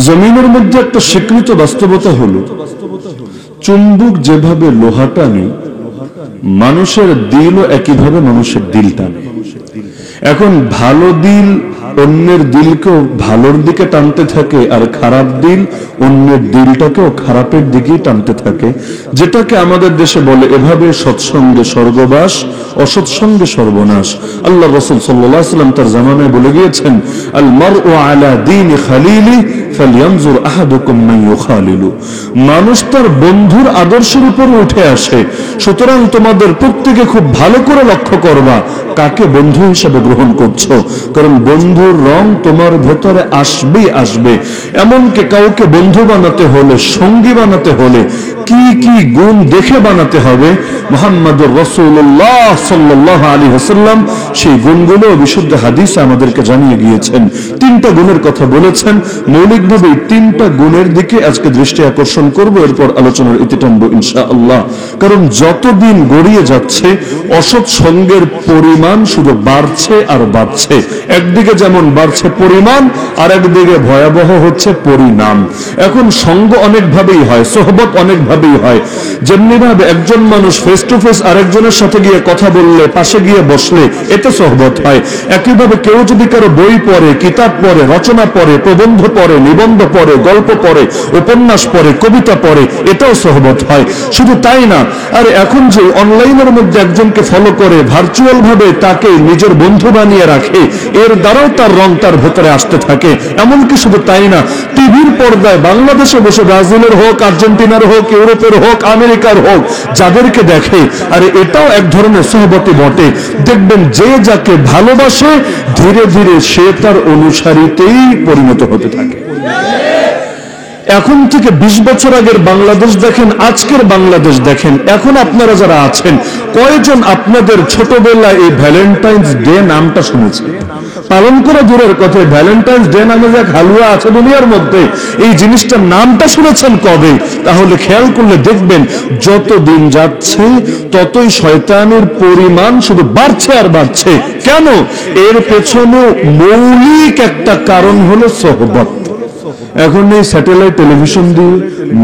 জমিনের মধ্যে একটা স্বীকৃত বাস্তবতা হলো, চুম্বক যেভাবে লোহা টানে, মানুষের দিলও একইভাবে মানুষের দিল টানে। এখন ভালো দিল অন্যের দিলকেও ভালোর দিকে টানতে থাকে, আর খারাপ দিল অন্যের দিলটাকেও খারাপের দিকেই টানতে থাকে, যেটাকে আমাদের দেশে বলে এভাবে সৎসঙ্গে স্বর্গবাস, অসৎসঙ্গে সর্বনাশ। আল্লাহ রাসূল সাল্লাল্লাহু আলাইহি ওয়াসাল্লাম তার জামানায় বলে গিয়েছেন, আল মারউ আলা দীনি খালিলি ফালইয়ানজুর আহাদুকুম মান ইউখালিলু। মানুষ তার বন্ধুর আদর্শের উপর উঠে আসে, সুতরাং তোমাদের প্রত্যেকে খুব ভালো করে লক্ষ্য করবা কাকে বন্ধু হিসেবে গ্রহণ করছো, কারণ বন্ধুর রং তোমার ভেতরে আসবেই আসবে। এমনকি কাউকে বন্ধু বানাতে হলে, সঙ্গী বানাতে হলে কি কি গুণ দেখে বানাতে হবে, মুহাম্মদুর রাসূলুল্লাহ সাল্লাল্লাহু আলাইহি ওয়াসাল্লাম সেই গুণগুলো বিশুদ্ধ হাদিসে আমাদেরকে জানিয়ে গিয়েছেন। তিনটা গুণের কথা বলেছেন। মৌলিকভাবে তিনটা গুণের দিকে আজকে দৃষ্টি আকর্ষণ করব, এরপর আলোচনার ইতি টানবো ইনশাআল্লাহ। কারণ যতদিন গড়িয়ে যাচ্ছে অসৎ সঙ্গের পরিমাণ শুধু বাড়ছে আর বাড়ছে। একদিকে যেমন বাড়ছে পরিমাণ, আর একদিকে ভয়াবহ হচ্ছে পরিণাম। এখন সঙ্গ অনেকভাবেই হয়, সোহবত অনেকভাবেই হয়। যেমনি ভাবে একজন মানুষ ফেস টু ফেস আরেকজনের সাথে গিয়ে কথা বললে, পাশে গিয়ে বসলে, এতে সোহবত হয়। একইভাবে কেউ যদি কারো বই পড়ে, কিতাব পড়ে, রচনা পড়ে, প্রবন্ধ পড়ে, নিবন্ধ পড়ে, গল্প পড়ে, উপন্যাস পড়ে, কবিতা পড়ে, এটাও সোহবত হয়। শুধু তাই না, আর এখন যে অনলাইনের মধ্যে একজনকে ফলো করে ভার্চুয়াল ভাবে তাকে নিজের বন্ধু বানিয়ে রাখে, এর দ্বারাও তার রং তার ভেতরে আসতে থাকে। এমনকি শুধু তাই না, টিভির পর্দায় বাংলাদেশে বসে ব্রাজিলের হোক, আর্জেন্টিনার হোক, ইউরোপের হোক, আমেরিকার হোক, যাদেরকে দেখে, আর এটাও এক ধরনের সোহবতি বটে। দেখবেন যে যাকে ভালোবাসে ধীরে ধীরে সে তার অনুসারীতেই পরিণত হতে থাকে। এখন থেকে 20 বছর আগের বাংলাদেশ দেখেন, আজকের বাংলাদেশ দেখেন। এখন আপনারা যারা আছেন, কয়জন আপনাদের ছোটবেলায় এই ভ্যালেন্টাইন্স ডে নামটা শুনেছেন? পালন করা দূরের কথা, ভ্যালেন্টাইন্স ডে নামে যে হালুয়া আছে দুনিয়ার মধ্যে, এই জিনিসটার নামটা শুনেছেন কবে? তাহলে খেয়াল করলে দেখবেন যত দিন যাচ্ছে ততই শয়তানের পরিমাণ শুধু বাড়ছে আর বাড়ছে। কেন? এর পেছনে মৌলিক একটা কারণ হলো সোহবত। এখন এই স্যাটেলাইট টেলিভিশন দিয়ে,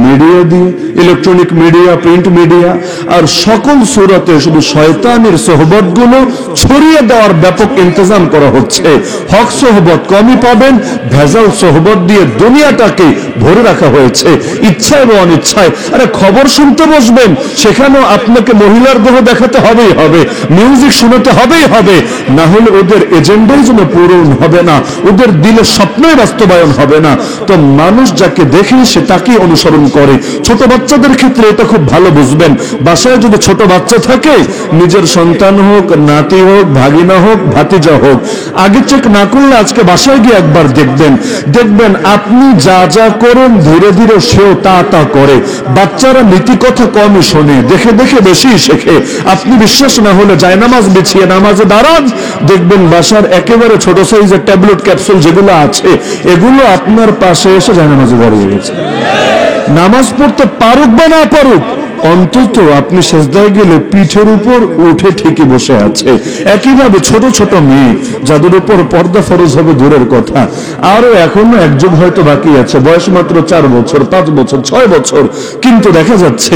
মিডিয়া দিয়ে, ইলেকট্রনিক মিডিয়া, প্রিন্ট মিডিয়া, আর সকল সুরাতে শুধু শয়তানের সোহবত গুলো ছড়িয়ে দেওয়ার ব্যাপক ইন্তজাম করা হচ্ছে। হক সোহবত কমই পাবেন, ভেজাল সোহবত দিয়ে দুনিয়াটাকে ভরে রাখা হয়েছে ইচ্ছায় বা অনিচ্ছায়। আরে খবর শুনতে বসবেন, সেখানেও আপনাকে মহিলার দেহ দেখাতে হবেই হবে, মিউজিক শোনাতে হবেই হবে, না হলে ওদের এজেন্ডাই যেন পূরণ হবে না, ওদের দিলের স্বপ্নই বাস্তবায়ন হবে না। তো মানুষ যাকে দেখে সে তাকেই অনুসরণ করে। ছোট বাচ্চাদের ক্ষেত্রে এটা খুব ভালো বুঝবেন। বাসায় যদি ছোট বাচ্চা থাকে, নিজের সন্তান হোক, নাতি হোক, ভাগিনা হোক, ভাতিজা হোক, আগে চেক না করলে আজকে বাসায় গিয়ে একবার দেখবেন আপনি যা যা করেন ধীরে ধীরে সেও তা তা করে। বাচ্চারা নীতি কথা কমই শোনে, দেখে দেখে বেশি শেখে। আপনি বিশ্বাস না হলে জায়নামাজ বিছিয়ে নামাজে দাঁড়ান, দেখবেন বাসার একেবারে ছোট সাইজের ট্যাবলেট ক্যাপসুল যেগুলো আছে, এগুলো আপনার পাশে এসে জায়নামাজে দাঁড়িয়ে গেছে। নামাজ পড়তে পারুক বা না পারুক, অন্তত আপনি সেজদায় গেলে পিঠের উপর উঠে ঠিকই বসে আছে। একইভাবে ছোট ছোট মেয়ে যাদের উপর পর্দা ফরজ হবে দূরের কথা, আরো এখনো এক যুগ হয়তো বাকি আছে, বয়স মাত্র 4 বছর, 5 বছর, 6 বছর, কিন্তু দেখা যাচ্ছে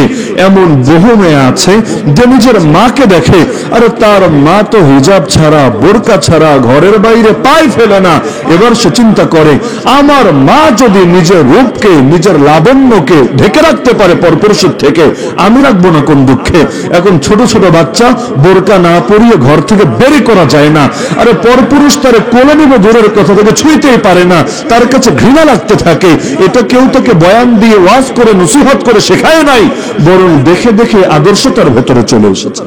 এমন বহু মেয়ে আছে যে নিজের মাকে দেখে, আরে তার মা তো হিজাব ছাড়া, বোরকা ছাড়া ঘরের বাইরে পায়ে ফেলে না। এবার সে চিন্তা করে, আমার মা যদি নিজের রূপকে, নিজের লাবণ্যকে ঢেকে রাখতে পারে পরপুরুষের থেকে, আমি রাখবো না কোন দুঃখে। এখন ছোট ছোট বাচ্চা বোরকা না পরিয়ে ঘর থেকে বেরই করা যায় না। আরে পরপুরুষ তারে কোলে নিবে দূরের কথা, তাকে ছুঁইতেই পারে না, তার কাছে ঘৃণা লাগতে থাকে। এটা কেউ তাকে বয়ান দিয়ে, ওয়াজ করে, নসিহত করে শেখায় নাই, বরং দেখে দেখে আদর্শ তার ভেতরে চলে এসেছে।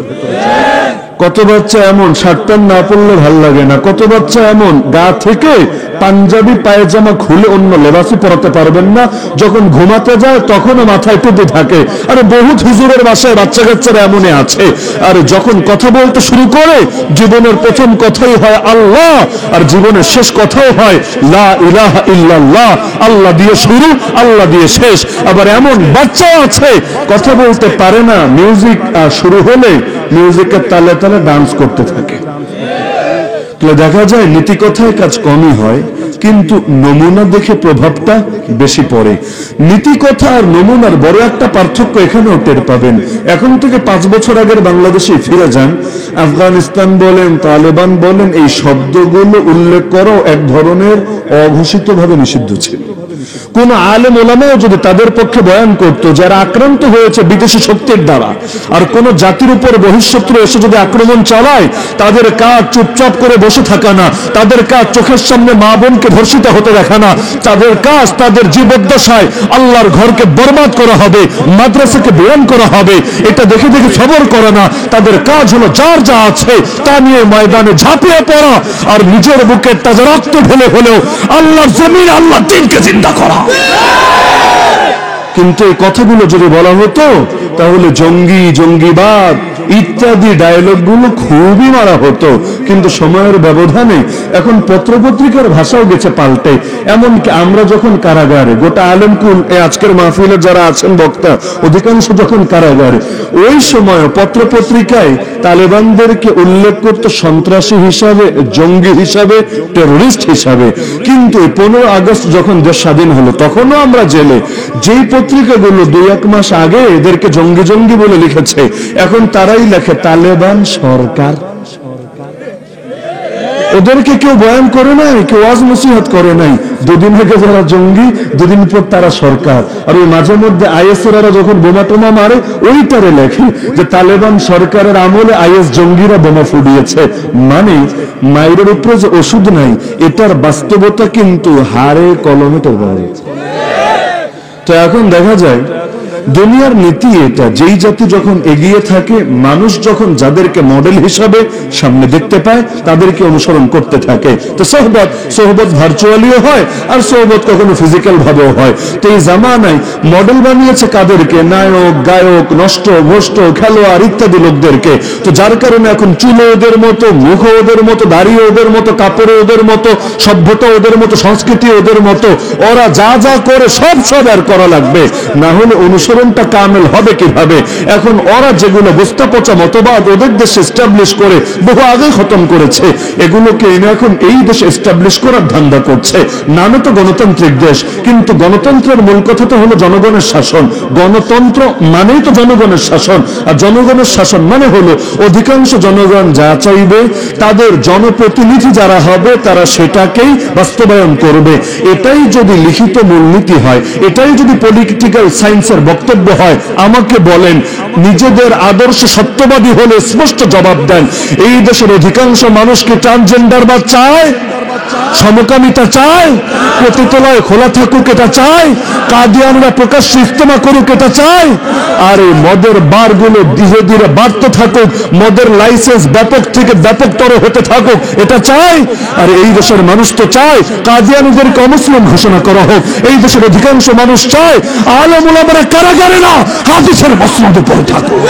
কত বাচ্চা এমন শার্ট প্যান্ট না পরলে ভাল লাগে না, কত বাচ্চা এমন গা থেকে পাঞ্জাবি পায়জামা খুলে অন্য লেবাসই পরাতে পারবেন না, যখন ঘুমাতে যায় তখনও মাথায় টুপি থাকে। আরে বহুত হুজুরের বাসায় বাচ্চা কাচ্চারা এমনই আছে, আর যখন কথা বলতে শুরু করে জীবনের প্রথম কথাই হয় আল্লাহ, আর জীবনের শেষ কথাও হয় লা ইলাহা ইল্লাল্লাহ। আল্লাহ দিয়ে শুরু, আল্লাহ দিয়ে শেষ। আবার এমন বাচ্চা আছে কথা বলতে পারে না, মিউজিক শুরু হলে মিউজিকের তালে তালে ডান্স করতে থাকে। দেখা যায় নীতি কথায় কাজ কমই হয়, কিন্তু নমুনা দেখে প্রভাবটা বেশি পড়ে। নীতি কথা আর নমুনার বড় একটা পার্থক্য এখানেও টের পাবেন। এখন থেকে 5 বছর আগের বাংলাদেশে ফিরে যান, আফগানিস্তান বলেন, তালেবান বলেন, এই শব্দগুলো উল্লেখ করাও এক ধরনের অঘোষিতভাবে নিষিদ্ধ ছিল। কোন আলেম ওলামাও যদি তাদের পক্ষে বয়ান করত, যারা আক্রান্ত হয়েছে বিদেশি শক্তির দ্বারা, আর কোন জাতির উপর বহিঃশত্রু এসে যদি আক্রমণ চালায়, তাদের কাজ চুপচাপ করে বসে থাকা না, তাদের কাজ চোখের সামনে মা বোনকে ধর্ষিত হতে দেখা না, তাদের কাজ তাদের জীবদ্দশায় আল্লাহর ঘরকে বরবাদ করা হবে, মাদ্রাসাকে বিরান করা হবে, এটা দেখে দেখে সবর করা না। তাদের কাজ হলো যার যা আছে তা নিয়ে ময়দানে ঝাঁপিয়ে পড়া, আর নিজের বুকের তাজা রক্ত ঢেলে হলেও আল্লাহর জমিন আল্লাহর দ্বীনকে জিন্দা করা। কিন্তু এই কথাগুলো যদি বলা হতো, তাহলে জঙ্গি, জঙ্গিবাদ ইত্যাদি ডায়লগ গুলো খুবই মারা হতো। কিন্তু সময়ের ব্যবধানে এখন পত্রপত্রিকার ভাষাও গেছে পাল্টে। এমনকি আমরা যখন কারাগারে, গোটা আলেমকুল আজকের মাহফিলে যারা আছেন বক্তা অধিকাংশ যখন কারাগারে, ওই সময় পত্রপত্রিকায় তালেবানদেরকে উল্লেখ করতো সন্ত্রাসী হিসাবে, জঙ্গি হিসাবে, টেরোরিস্ট হিসাবে। কিন্তু 15 আগস্ট যখন দেশ স্বাধীন হলো, তখনও আমরা জেলে। যেই পত্রিকাগুলো 2-1 মাস আগে এদেরকে জঙ্গি জঙ্গি বলে লিখেছে, এখন তারাই লেখে তালেবান সরকার। ওদেরকে কেউ বয়ান করে নাই, কেউ ওয়াজ নসিহত করে নাই। 2 দিন আগে যারা জঙ্গি, 2 দিন পর তারা সরকার। আর ওই মাঝে মধ্যে আইএসএরা যখন বোমা টোমা মারে, ওইটারে লেখে যে তালেবান সরকারের আমলে আইএস জঙ্গিরা বোমা ফুটিয়েছে। মানে মায়ের উপরে যে ওষুধ নাই, এটার বাস্তবতা কিন্তু হাড়ে কলমে টোকা হয়েছে। তো এখন দেখা যায় দুনিয়ার নীতি এটা, যেই জাতি যখন এগিয়ে থাকে, মানুষ যখন যাদেরকে মডেল হিসাবে সামনে দেখতে পায়, তাদেরকে অনুসরণ করতে থাকে। তো সোহবত ভার্চুয়ালিও হয়, আর সোহবত কখনো ফিজিক্যাল ভাবেও হয়। তো এই জামানায় মডেল বানিয়েছে কাদেরকে? নায়ক, গায়ক, নষ্ট ভ্রষ্ট খেলোয়াড় ইত্যাদি লোকদেরকে। তো যার কারণে এখন চুলো ওদের মতো, মুখ ওদের মতো, দাড়ি ওদের মতো, কাপড় ওদের মতো, সভ্যতা ওদের মতো, সংস্কৃতি ওদের মতো। ওরা যা যা করে সব আর করা লাগবে, না হলে অনুসরণটা কামেল হবে কিভাবে? এখন ওরা যেগুলো বস্তা পচা মতবাদ ওদের দেশে এস্টাবলিশ করে বহু আগে খতম করেছে, এগুলোকে এখন এই দেশে এস্টাবলিশ করার ধান্দা করছে। নামে তো গণতান্ত্রিক দেশ, কিন্তু গণতন্ত্রের মূল কথা তো হলো জনগণের শাসন। গণতন্ত্র মানেই তো জনগণের শাসন, আর জনগণের শাসন মানে হলো অধিকাংশ জনগণ যা চাইবে, তাদের জনপ্রতিনিধি যারা হবে তারা সেটাকেই বাস্তবায়ন করবে। এটাই যদি লিখিত মূলনীতি হয়, এটাই যদি পলিটিক্যাল সায়েন্সের বক্তব্য হয়, আমাকে বলেন নিজেদের আদর্শ সত্যবাদী হলে স্পষ্ট জবাব দেন, এই দেশের অধিকাংশ মানুষকে ট্রান্সজেন্ডারবাদ চায়, সমকামিতা চায়, পতিতালয় খোলা থাকুক এটা চায়, কাদিয়ানরা প্রকাশ্য ইজতেমা করুক এটা চায়, আর এই মদের বারগুলো ধীরে ধীরে বাড়তে থাকুক, মদের লাইসেন্স ব্যাপক থেকে ব্যাপকতর হতে থাকুক এটা চায়। আর এই দেশের মানুষ তো চায় কাদিয়ানীদেরকে অমুসলিম ঘোষণা করা হোক। এই দেশের অধিকাংশ মানুষ চায় আলেম ওলামারা কারাগারে না, হাদিসের মসনদে পড়ে থাকুক।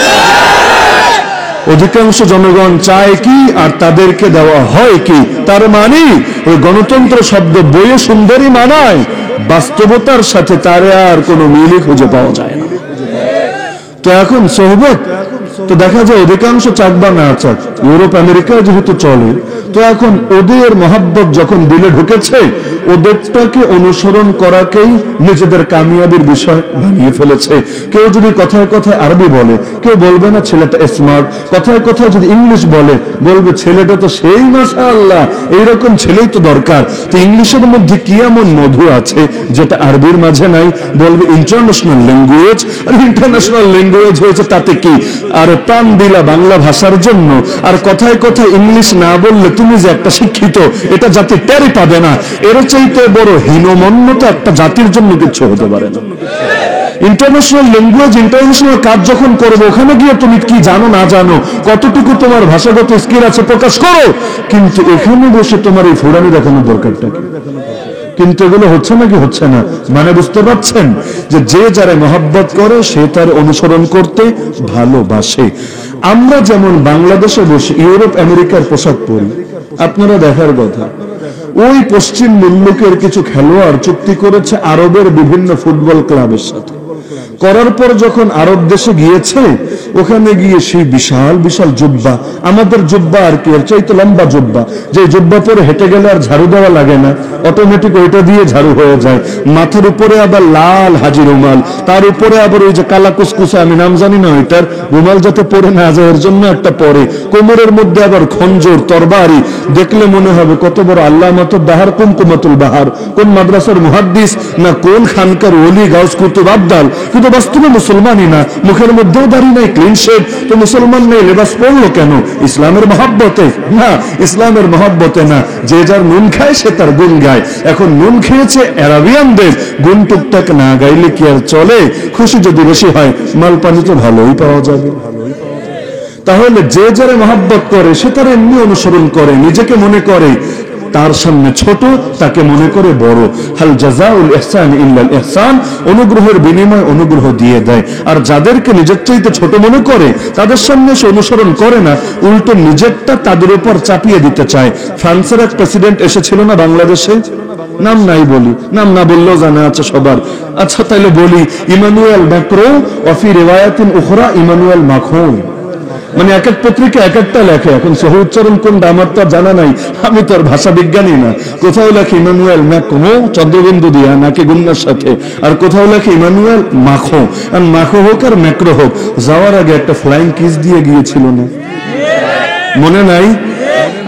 অধিকাংশ জনগণ চায় কি, আর তাদেরকে দেওয়া হয় কি? তার মানে ওই গণতন্ত্র শব্দ বইয়ে সুন্দরী মানায়, বাস্তবতার সাথে তার আর কোনো মিলই খুঁজে পাওয়া যায় না। তো এখন সোহবত তো দেখা যায় অধিকাংশ চাক বা না চাক, ইউরোপ আমেরিকায় যেহেতু চলে, তো এখন ওদের মহাব্বত যখন দিলে ঢুকেছে, ওদেরটাকে অনুসরণ করাকেই নিজেদের কামিয়াবির বিষয় বানিয়ে ফেলেছে। কেউ যদি কথায় কথায় আরবি বলে, কেউ বলবে না ছেলেটা স্মার্ট। কথায় কথায় যদি ইংলিশ বলে, বলবে ছেলেটা তো সেই মাশাআল্লাহ, এইরকম ছেলেই তো দরকার। তো ইংলিশের মধ্যে কি এমন মধু আছে যেটা আরবির মাঝে নাই? বলবে ইন্টারন্যাশনাল ল্যাঙ্গুয়েজ, আর ইন্টারন্যাশনাল ল্যাঙ্গুয়েজ হয়েছে তাতে কি? আর প্রাণ দিলা বাংলা ভাষার জন্য, আর কথায় কথায় ইংলিশ না বললে তুমি যে একটা শিক্ষিত, এটা জাতি টেরই পাবে না। এর চাইতে বড় হীনমন্যতা একটা জাতির জন্য কিছু হতে পারে না। ইন্টারন্যাশনাল ল্যাঙ্গুয়েজ, ইন্টারন্যাশনাল কাজ যখন করবো, ওখানে গিয়ে তুমি কি জানো না জানো, কতটুকু তোমার ভাষাগত স্কিল আছে প্রকাশ করো, কিন্তু এখানে বসে তোমার এই ফুরানি দেখানোর দরকারটা কি? কিন্তু এগুলো হচ্ছে নাকি হচ্ছে না? মানে বুঝতে পারছেন যে যারা মহব্বত করে সে তার অনুসরণ করতে ভালোবাসে। আমরা যেমন বাংলাদেশে বসে ইউরোপ আমেরিকার পোশাক পরি, আপনারা দেখার কথা, ওই পশ্চিম মুল্লুকের কিছু খেলোয়াড় চুক্তি করেছে আরবের বিভিন্ন ফুটবল ক্লাবের সাথে। করার পর যখন আরব দেশে গিয়েছে, ওখানে গিয়ে সেই বিশাল বিশাল জুব্বা, আমাদের জুব্বা আর কি, এর চাইতে লম্বা জুব্বা, যে জুব্বা পরে হেঁটে গেলে আর ঝাড়ু দেওয়া লাগে না, অটোমেটিক ওইটা দিয়ে ঝাড়ু হয়ে যায়। মাথার উপরে আবার লাল হাজি রুমাল, তার উপরে আবার ওই যে কালা কুসকুসে, আমি নাম জানি না ওইটার, রুমাল যাতে পরে না যায় এর জন্য একটা পরে। কোমরের মধ্যে আবার খঞ্জর, তরবারি, দেখলে মনে হবে কত বড় আল্লামাতুল বাহার, কুমকুমাতুল বাহার, কোন মাদ্রাসার মুহাদ্দিস না কোন খানকার ওলি গাউস কুতুব আবদাল, কিন্তু বাস্তবে মুসলমানই না, মুখের মধ্যেও দাড়ি নাই, ক্লিন শেভ। তো মুসলমান নেই, লেবাস পড়লো কেন? ইসলামের মহব্বতে না, ইসলামের মহব্বতে না। যে যার নুন খায় সে তার গুণ গায়। এখন নুন খেয়েছে অ্যারাবিয়ানদের, গুণ টুকটাক না গাইলে কি আর চলে? খুশি যদি বেশি হয়, মাল পানি তো ভালোই পাওয়া যাবে। তাহলে যে যারা মহব্বত করে সে তার এমনি অনুসরণ করে, নিজেকে মনে করে তার সামনে ছোট, তাকে মনে করে বড়। হাল জাযাউল ইহসান ইল্লাল ইহসান, অনুগ্রহের বিনিময় অনুগ্রহ দিয়ে দেয়। আর যাদেরকে নিজের চাইতে ছোট মনে করে তাদের সামনে সে অনুসরণ করে না, উল্টো নিজেরটা তাদের উপর চাপিয়ে দিতে চায়। ফ্রান্সের এক প্রেসিডেন্ট এসেছিল না বাংলাদেশে, নাম নাই বলি, নাম না বললেও জানা আছে সবার। আচ্ছা তাইলে বলি, Emmanuel Macron, Wafi রিওয়ায়াতিন Ukhra Emmanuel মাখরুন। মানে এক এক পত্রিকা এক একটা লেখে, এখন সহ উচ্চারণ কোনটা আমার তো জানা নাই, আমি তো আর ভাষা বিজ্ঞানী না। কোথাও লেখে ইমানুয়েল ম্যাক্রো চন্দ্রবিন্দু দিয়া নাকি গুন্নার সাথে, আর কোথাও লেখে ইমানুয়েল মাখো। আর মাখো হোক আর ম্যাক্রো হোক, যাওয়ার আগে একটা ফ্লাইং কিস দিয়ে গিয়েছিল না, মনে নাই?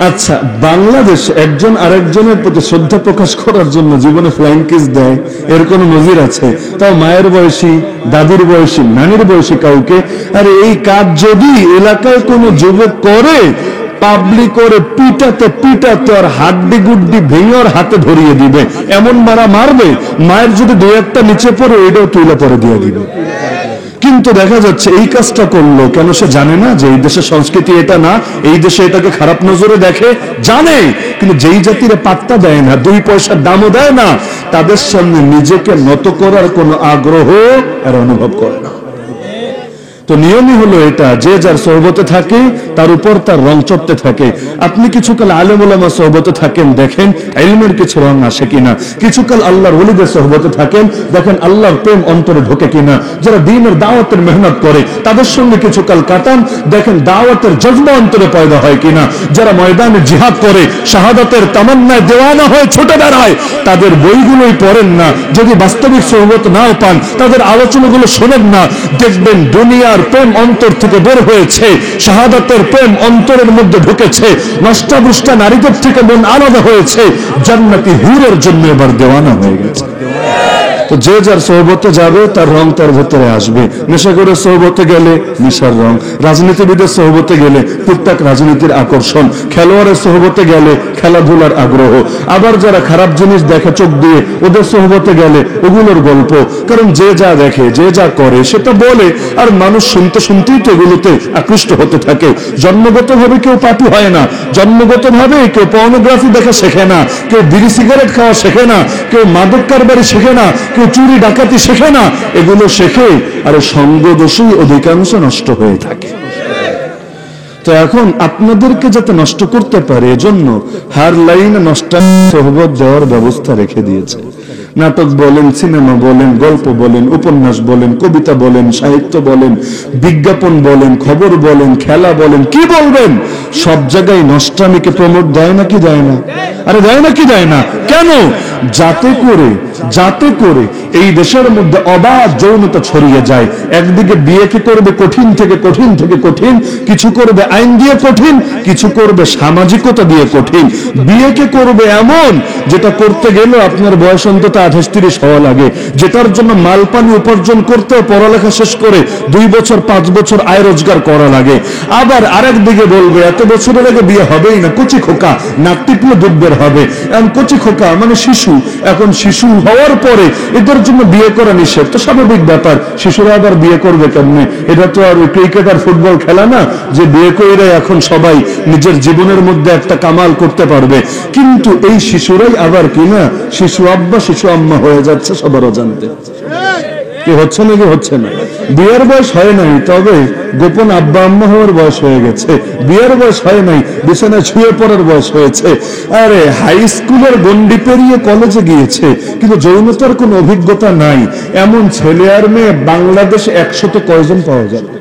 আচ্ছা, বাংলাদেশ একজন আরেকজনের প্রতি শ্রদ্ধা প্রকাশ করার জন্য জীবনে ফ্লাইং কিস দেয়, এর কোন নজির আছে? তাও মায়ের বয়সী, দাদির বয়সী, নানির বয়সী কাউকে। আর এই কাজ যদি এলাকায় কোনো যুবক করে, পাবলিক করে পিটাতে পিটাতে আর হাড্ডি গুড্ডি ভেঙে ওর হাতে ধরিয়ে দিবে, এমন মারা মারবে, মায়ের যদি দু একটা নিচে পড়ে এটাও তুলে পরে দিয়ে দিবে। কিন্তু দেখা যাচ্ছে এই কাজটা করলো কেন? সে জানে না যে এই দেশের সংস্কৃতি এটা না, এই দেশে এটাকে খারাপ নজরে দেখে, জানে, কিন্তু যেই জাতিরা পাত্তা দেয় না, 2 পয়সার দামও দেয় না, তাদের সামনে নিজেকে নত করার কোনো আগ্রহ আর অনুভব করে না। তো নিয়মই হলো এটা, যে যার সোহবতে থাকে তার উপর তার রং চড়তে থাকে। আপনি কিছুকাল আলেম ওলামা সোহবতে থাকেন, দেখেন ইলমের কিছু রং আসে কিনা। কিছুকাল আল্লাহর ওলিদের সোহবতে থাকেন, দেখেন আল্লাহর প্রেম অন্তরে ঢোকে কিনা। যারা দ্বীনের দাওয়াতের মেহনত করে তাদের সঙ্গে কিছুকাল কাটান, দেখেন দাওয়াতের জজবা অন্তরে পয়দা হয় কিনা। যারা ময়দানে জিহাদ করে শাহাদাতের তামান্নায় দেওয়ানা হয়ে ছুটে বেড়ায়, তাদের বইগুলোই পড়েন না, যদি বাস্তবিক সোহবত নাও পান, তাদের আলোচনাগুলো শোনেন না, দেখবেন দুনিয়া প্রেম অন্তর থেকে বের হয়েছে, শাহাদাতের প্রেম অন্তরের মধ্যে ঢুকেছে, নষ্টাবৃষ্টা নারীদের থেকে মন আলাদা হয়েছে, জান্নাতি হুরের জন্য এবার দেওয়ানা হয়ে গেছে। তো যে যার সোহবতে যাবে তার রং তার ভেতরে আসবে। নেশাখোরের সোহবতে গেলে নেশার রং, রাজনীতিবিদের সোহবতে গেলে টুকটাক রাজনীতির আকর্ষণ, খেলোয়াড়ের সোহবতে গেলে খেলাধুলার আগ্রহ, আবার যারা খারাপ জিনিস দেখে চোখ দিয়ে ওদের সোহবতে গেলে ওগুলোর গল্প। কারণ যে যা দেখে, যে যা করে সেটা বলে, আর মানুষ শুনতে শুনতেই তো এগুলোতে আকৃষ্ট হতে থাকে। জন্মগতভাবে কেউ পাপী হয় না, জন্মগতভাবে কেউ পর্নোগ্রাফি দেখা শেখে না, কেউ বিড়ি সিগারেট খাওয়া শেখে না, কেউ মাদক কারবারি শেখে না, কেউ চুরি ডাকাতি শেখে না, এগুলো শেখে, আর সঙ্গ দোষেই অধিকাংশ নষ্ট হয়ে থাকে। তো এখন আপনাদেরকে যাতে নষ্ট করতে পারে এজন্য হার লাইনে নষ্ট সোহবত দেওয়ার ব্যবস্থা রেখে দিয়েছে। নাটক বলেন, সিনেমা বলেন, গল্প বলেন, উপন্যাস বলেন, কবিতা বলেন, সাহিত্য বলেন, বিজ্ঞাপন বলেন, খবর বলেন, খেলা বলেন, কি বলবেন, সব জায়গায় নষ্টামিকে প্রমোট দেয় নাকি দেয় না? আরে দেয় নাকি দেয় না? কেন? যাতে করে এই দেশের মধ্যে অবাধ যৌনতা ছড়িয়ে যায়। একদিকে বিয়েকে করবে কঠিন থেকে কঠিন থেকে কঠিন, কিছু করবে আইন দিয়ে কঠিন, কিছু করবে সামাজিকতা দিয়ে কঠিন। বিয়েকে করবে এমন যেটা করতে গেলে আপনার বয়স অন্তত 28-30 হওয়া লাগে, যেটার জন্য মালপানি উপার্জন করতে পড়ালেখা শেষ করে 2 বছর 5 বছর আয় রোজগার করা লাগে। আবার আরেক দিকে বলবে এত বছরের আগে বিয়ে হবেই না, কচি খোকা, নাক টিপলে দুধ বের হবে। এখন কচি খোকা মানে শিশু, এখন শিশু হওয়ার পরে এদের জন্য বিয়ে করা নিষেধ, তো স্বাভাবিক ব্যাপার। শিশুরা আবার বিয়ে করবে কেমনে? এটা তো আর ক্রিকেট আর ফুটবল খেলা না যে বিয়ে করে এখন সবাই নিজের জীবনের মধ্যে একটা কামাল করতে পারবে। কিন্তু এই শিশুরাই আবার কিনা শিশু আব্বা শিশু আম্মা হয়ে যাচ্ছে সবার অজান্তে। কি হচ্ছে নাকি হচ্ছে না? বিয়ের বয়স হয় নাই, তবে গোপন আব্বা আম্মা হওয়ার বয়স হয়ে গেছে। বিয়ের বয়স হয় নাই, বিছানায় শুয়ে পড়ার বয়স হয়েছে। আরে হাই স্কুলের গন্ডি পেরিয়ে কলেজে গিয়েছে, কিন্তু যৌনতার কোনো অভিজ্ঞতা নাই, এমন ছেলে আর মেয়ে বাংলাদেশে 100 কয়জন পাওয়া যাবে?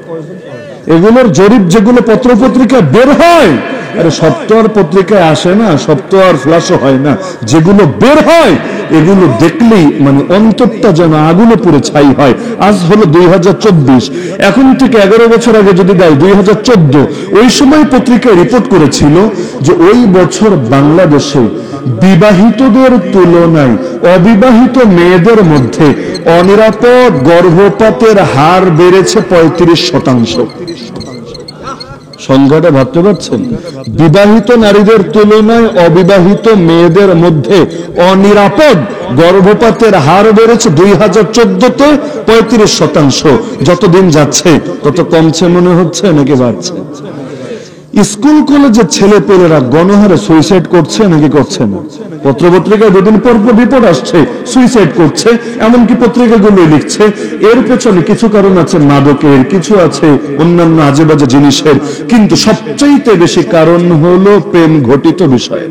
এগুলোর জরিপ যেগুলো পত্রপত্রিকা বের হয়, আরে সব তো আর পত্রিকায় আসে না, সব তো আর ফ্ল্যাশও হয় না, যেগুলো বের হয় এগুলো দেখলেই মানে অন্তরটা যেন আগুনে পুড়ে ছাই হয়। আজ হলো 2024, এখন থেকে 11 বছর আগে যদি দেয় 2014, ওই সময় পত্রিকায় রিপোর্ট করেছিল যে ওই বছর বাংলাদেশে বিবাহিতদের তুলনায় অবিবাহিত মেয়েদের মধ্যে অনিরাপদ গর্ভপাতের হার বেড়েছে 35%। সংখ্যাটা ভাবতে পারছেন? বিবাহিত নারীদের তুলনায় অবিবাহিত মেয়েদের মধ্যে অনিরাপদ গর্ভপাতের হার বেড়েছে 2014-তে 35%। যতদিন যাচ্ছে তত কমছে মনে হচ্ছে নাকি বাড়ছে? স্কুল কলেজের ছেলে পেলেরা গণহারে সুইসাইড করছে নাকি করছে না? পত্রপত্রিকায় দুদিন পর পর রিপোর্ট আসছে সুইসাইড করছে, এমনকি পত্রিকাগুলো লিখছে। এর পেছনে কিছু কারণ আছে মাদকের, কিছু আছে অন্যান্য আজেবাজে জিনিসের, কিন্তু সবচাইতে বেশি কারণ হলো প্রেম ঘটিত বিষয়।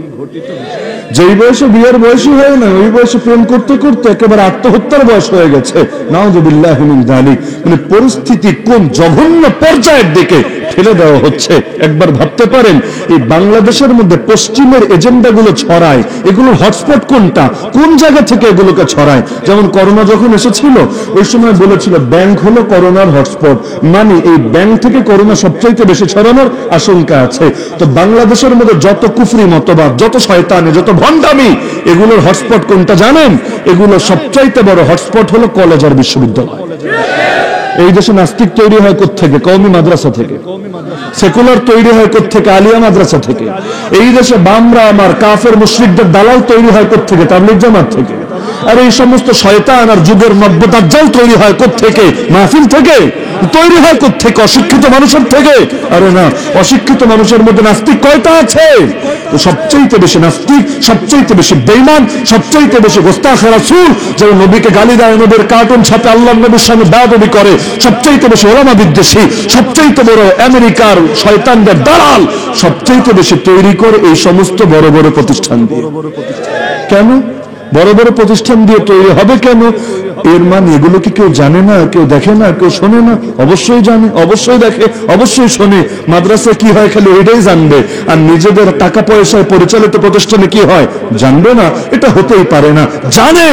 যেই বয়সে বিয়ের বয়সই হয় না, ওই বয়সে প্রেম করতে করতে একেবারে আত্মহত্যার বয়স হয়ে গেছে। নাউযুবিল্লাহি মিন যালিক। মানে পরিস্থিতি কোন জঘন্য পর্যায়ের দিকে ঠেলে দেওয়া হচ্ছে একবার ভাবতে পারেন। এই বাংলাদেশের মধ্যে পশ্চিমের এজেন্ডাগুলো ছড়ায়, এগুলোর হটস্পট কোনটা, কোন জায়গা থেকে এগুলোকে ছড়ায়? যেমন করোনা যখন এসেছিল ওই সময় বলেছিল ব্যাংক হলো করোনার হটস্পট, মানে এই ব্যাংক থেকে করোনা সবচাইতে বেশি ছড়ানোর আশঙ্কা আছে। তো বাংলাদেশের মধ্যে যত কুফরি মতবাদ, যত শয়তানি, যত ভণ্ডামি, এগুলোর হটস্পট কোনটা জানেন? এগুলো সবচাইতে বড় হটস্পট হলো কলেজ আর বিশ্ববিদ্যালয়। এই দেশে নাস্তিক তৈরি হয় কোত্থেকে? কওমি মাদ্রাসা থেকে। সেকুলার তৈরি হয় কোত্থেকে? আলিয়া মাদ্রাসা থেকে। এই দেশে বামরা আমার কাফের মুশরিকদের দালাল তৈরি হয় কোত্থেকে? তাবলীগ জামাত থেকে। আর এই সমস্ত শয়তান আর যুগের নব্য দাজ্জাল তৈরি হয় কোত্থেকে? মাহফিল থেকে। তৈরি হয় কোত্থেকে? অশিক্ষিত মানুষের থেকে। আরে না, অশিক্ষিত মানুষের মধ্যে নাস্তিক কয়টা আছে? তো সবচাইতে বেশি নাস্তিক, সবচাইতে বেশি বেঈমান, সবচাইতে বেশি গোস্তাখে রাসূল, যারা নবীকে গালি দেয়, নবীর কার্টুন ছাপে, আল্লাহর নবীর সঙ্গে বেয়াদবি করে, সবচাইতে বেশি ওলামা বিদ্বেষী, সবচাইতে বড় আমেরিকার শয়তানদের দালাল, সবচাইতে বেশি তৈরি করে এই সমস্ত বড় বড় প্রতিষ্ঠান দিয়ে। কেন বড় বড় প্রতিষ্ঠান দিয়ে তৈরি হবে কেন? এর মানে এগুলো কি কেউ জানে না, কেউ দেখে না, কেউ শোনে না? অবশ্যই জানে, অবশ্যই দেখে, অবশ্যই শোনে। মাদ্রাসা কি হয় খালি ওইটাই জানবে, আর নিজেদের টাকা পয়সায় পরিচালিত প্রতিষ্ঠানে কি হয় জানবে না? এটা হতেই পারে না। জানে,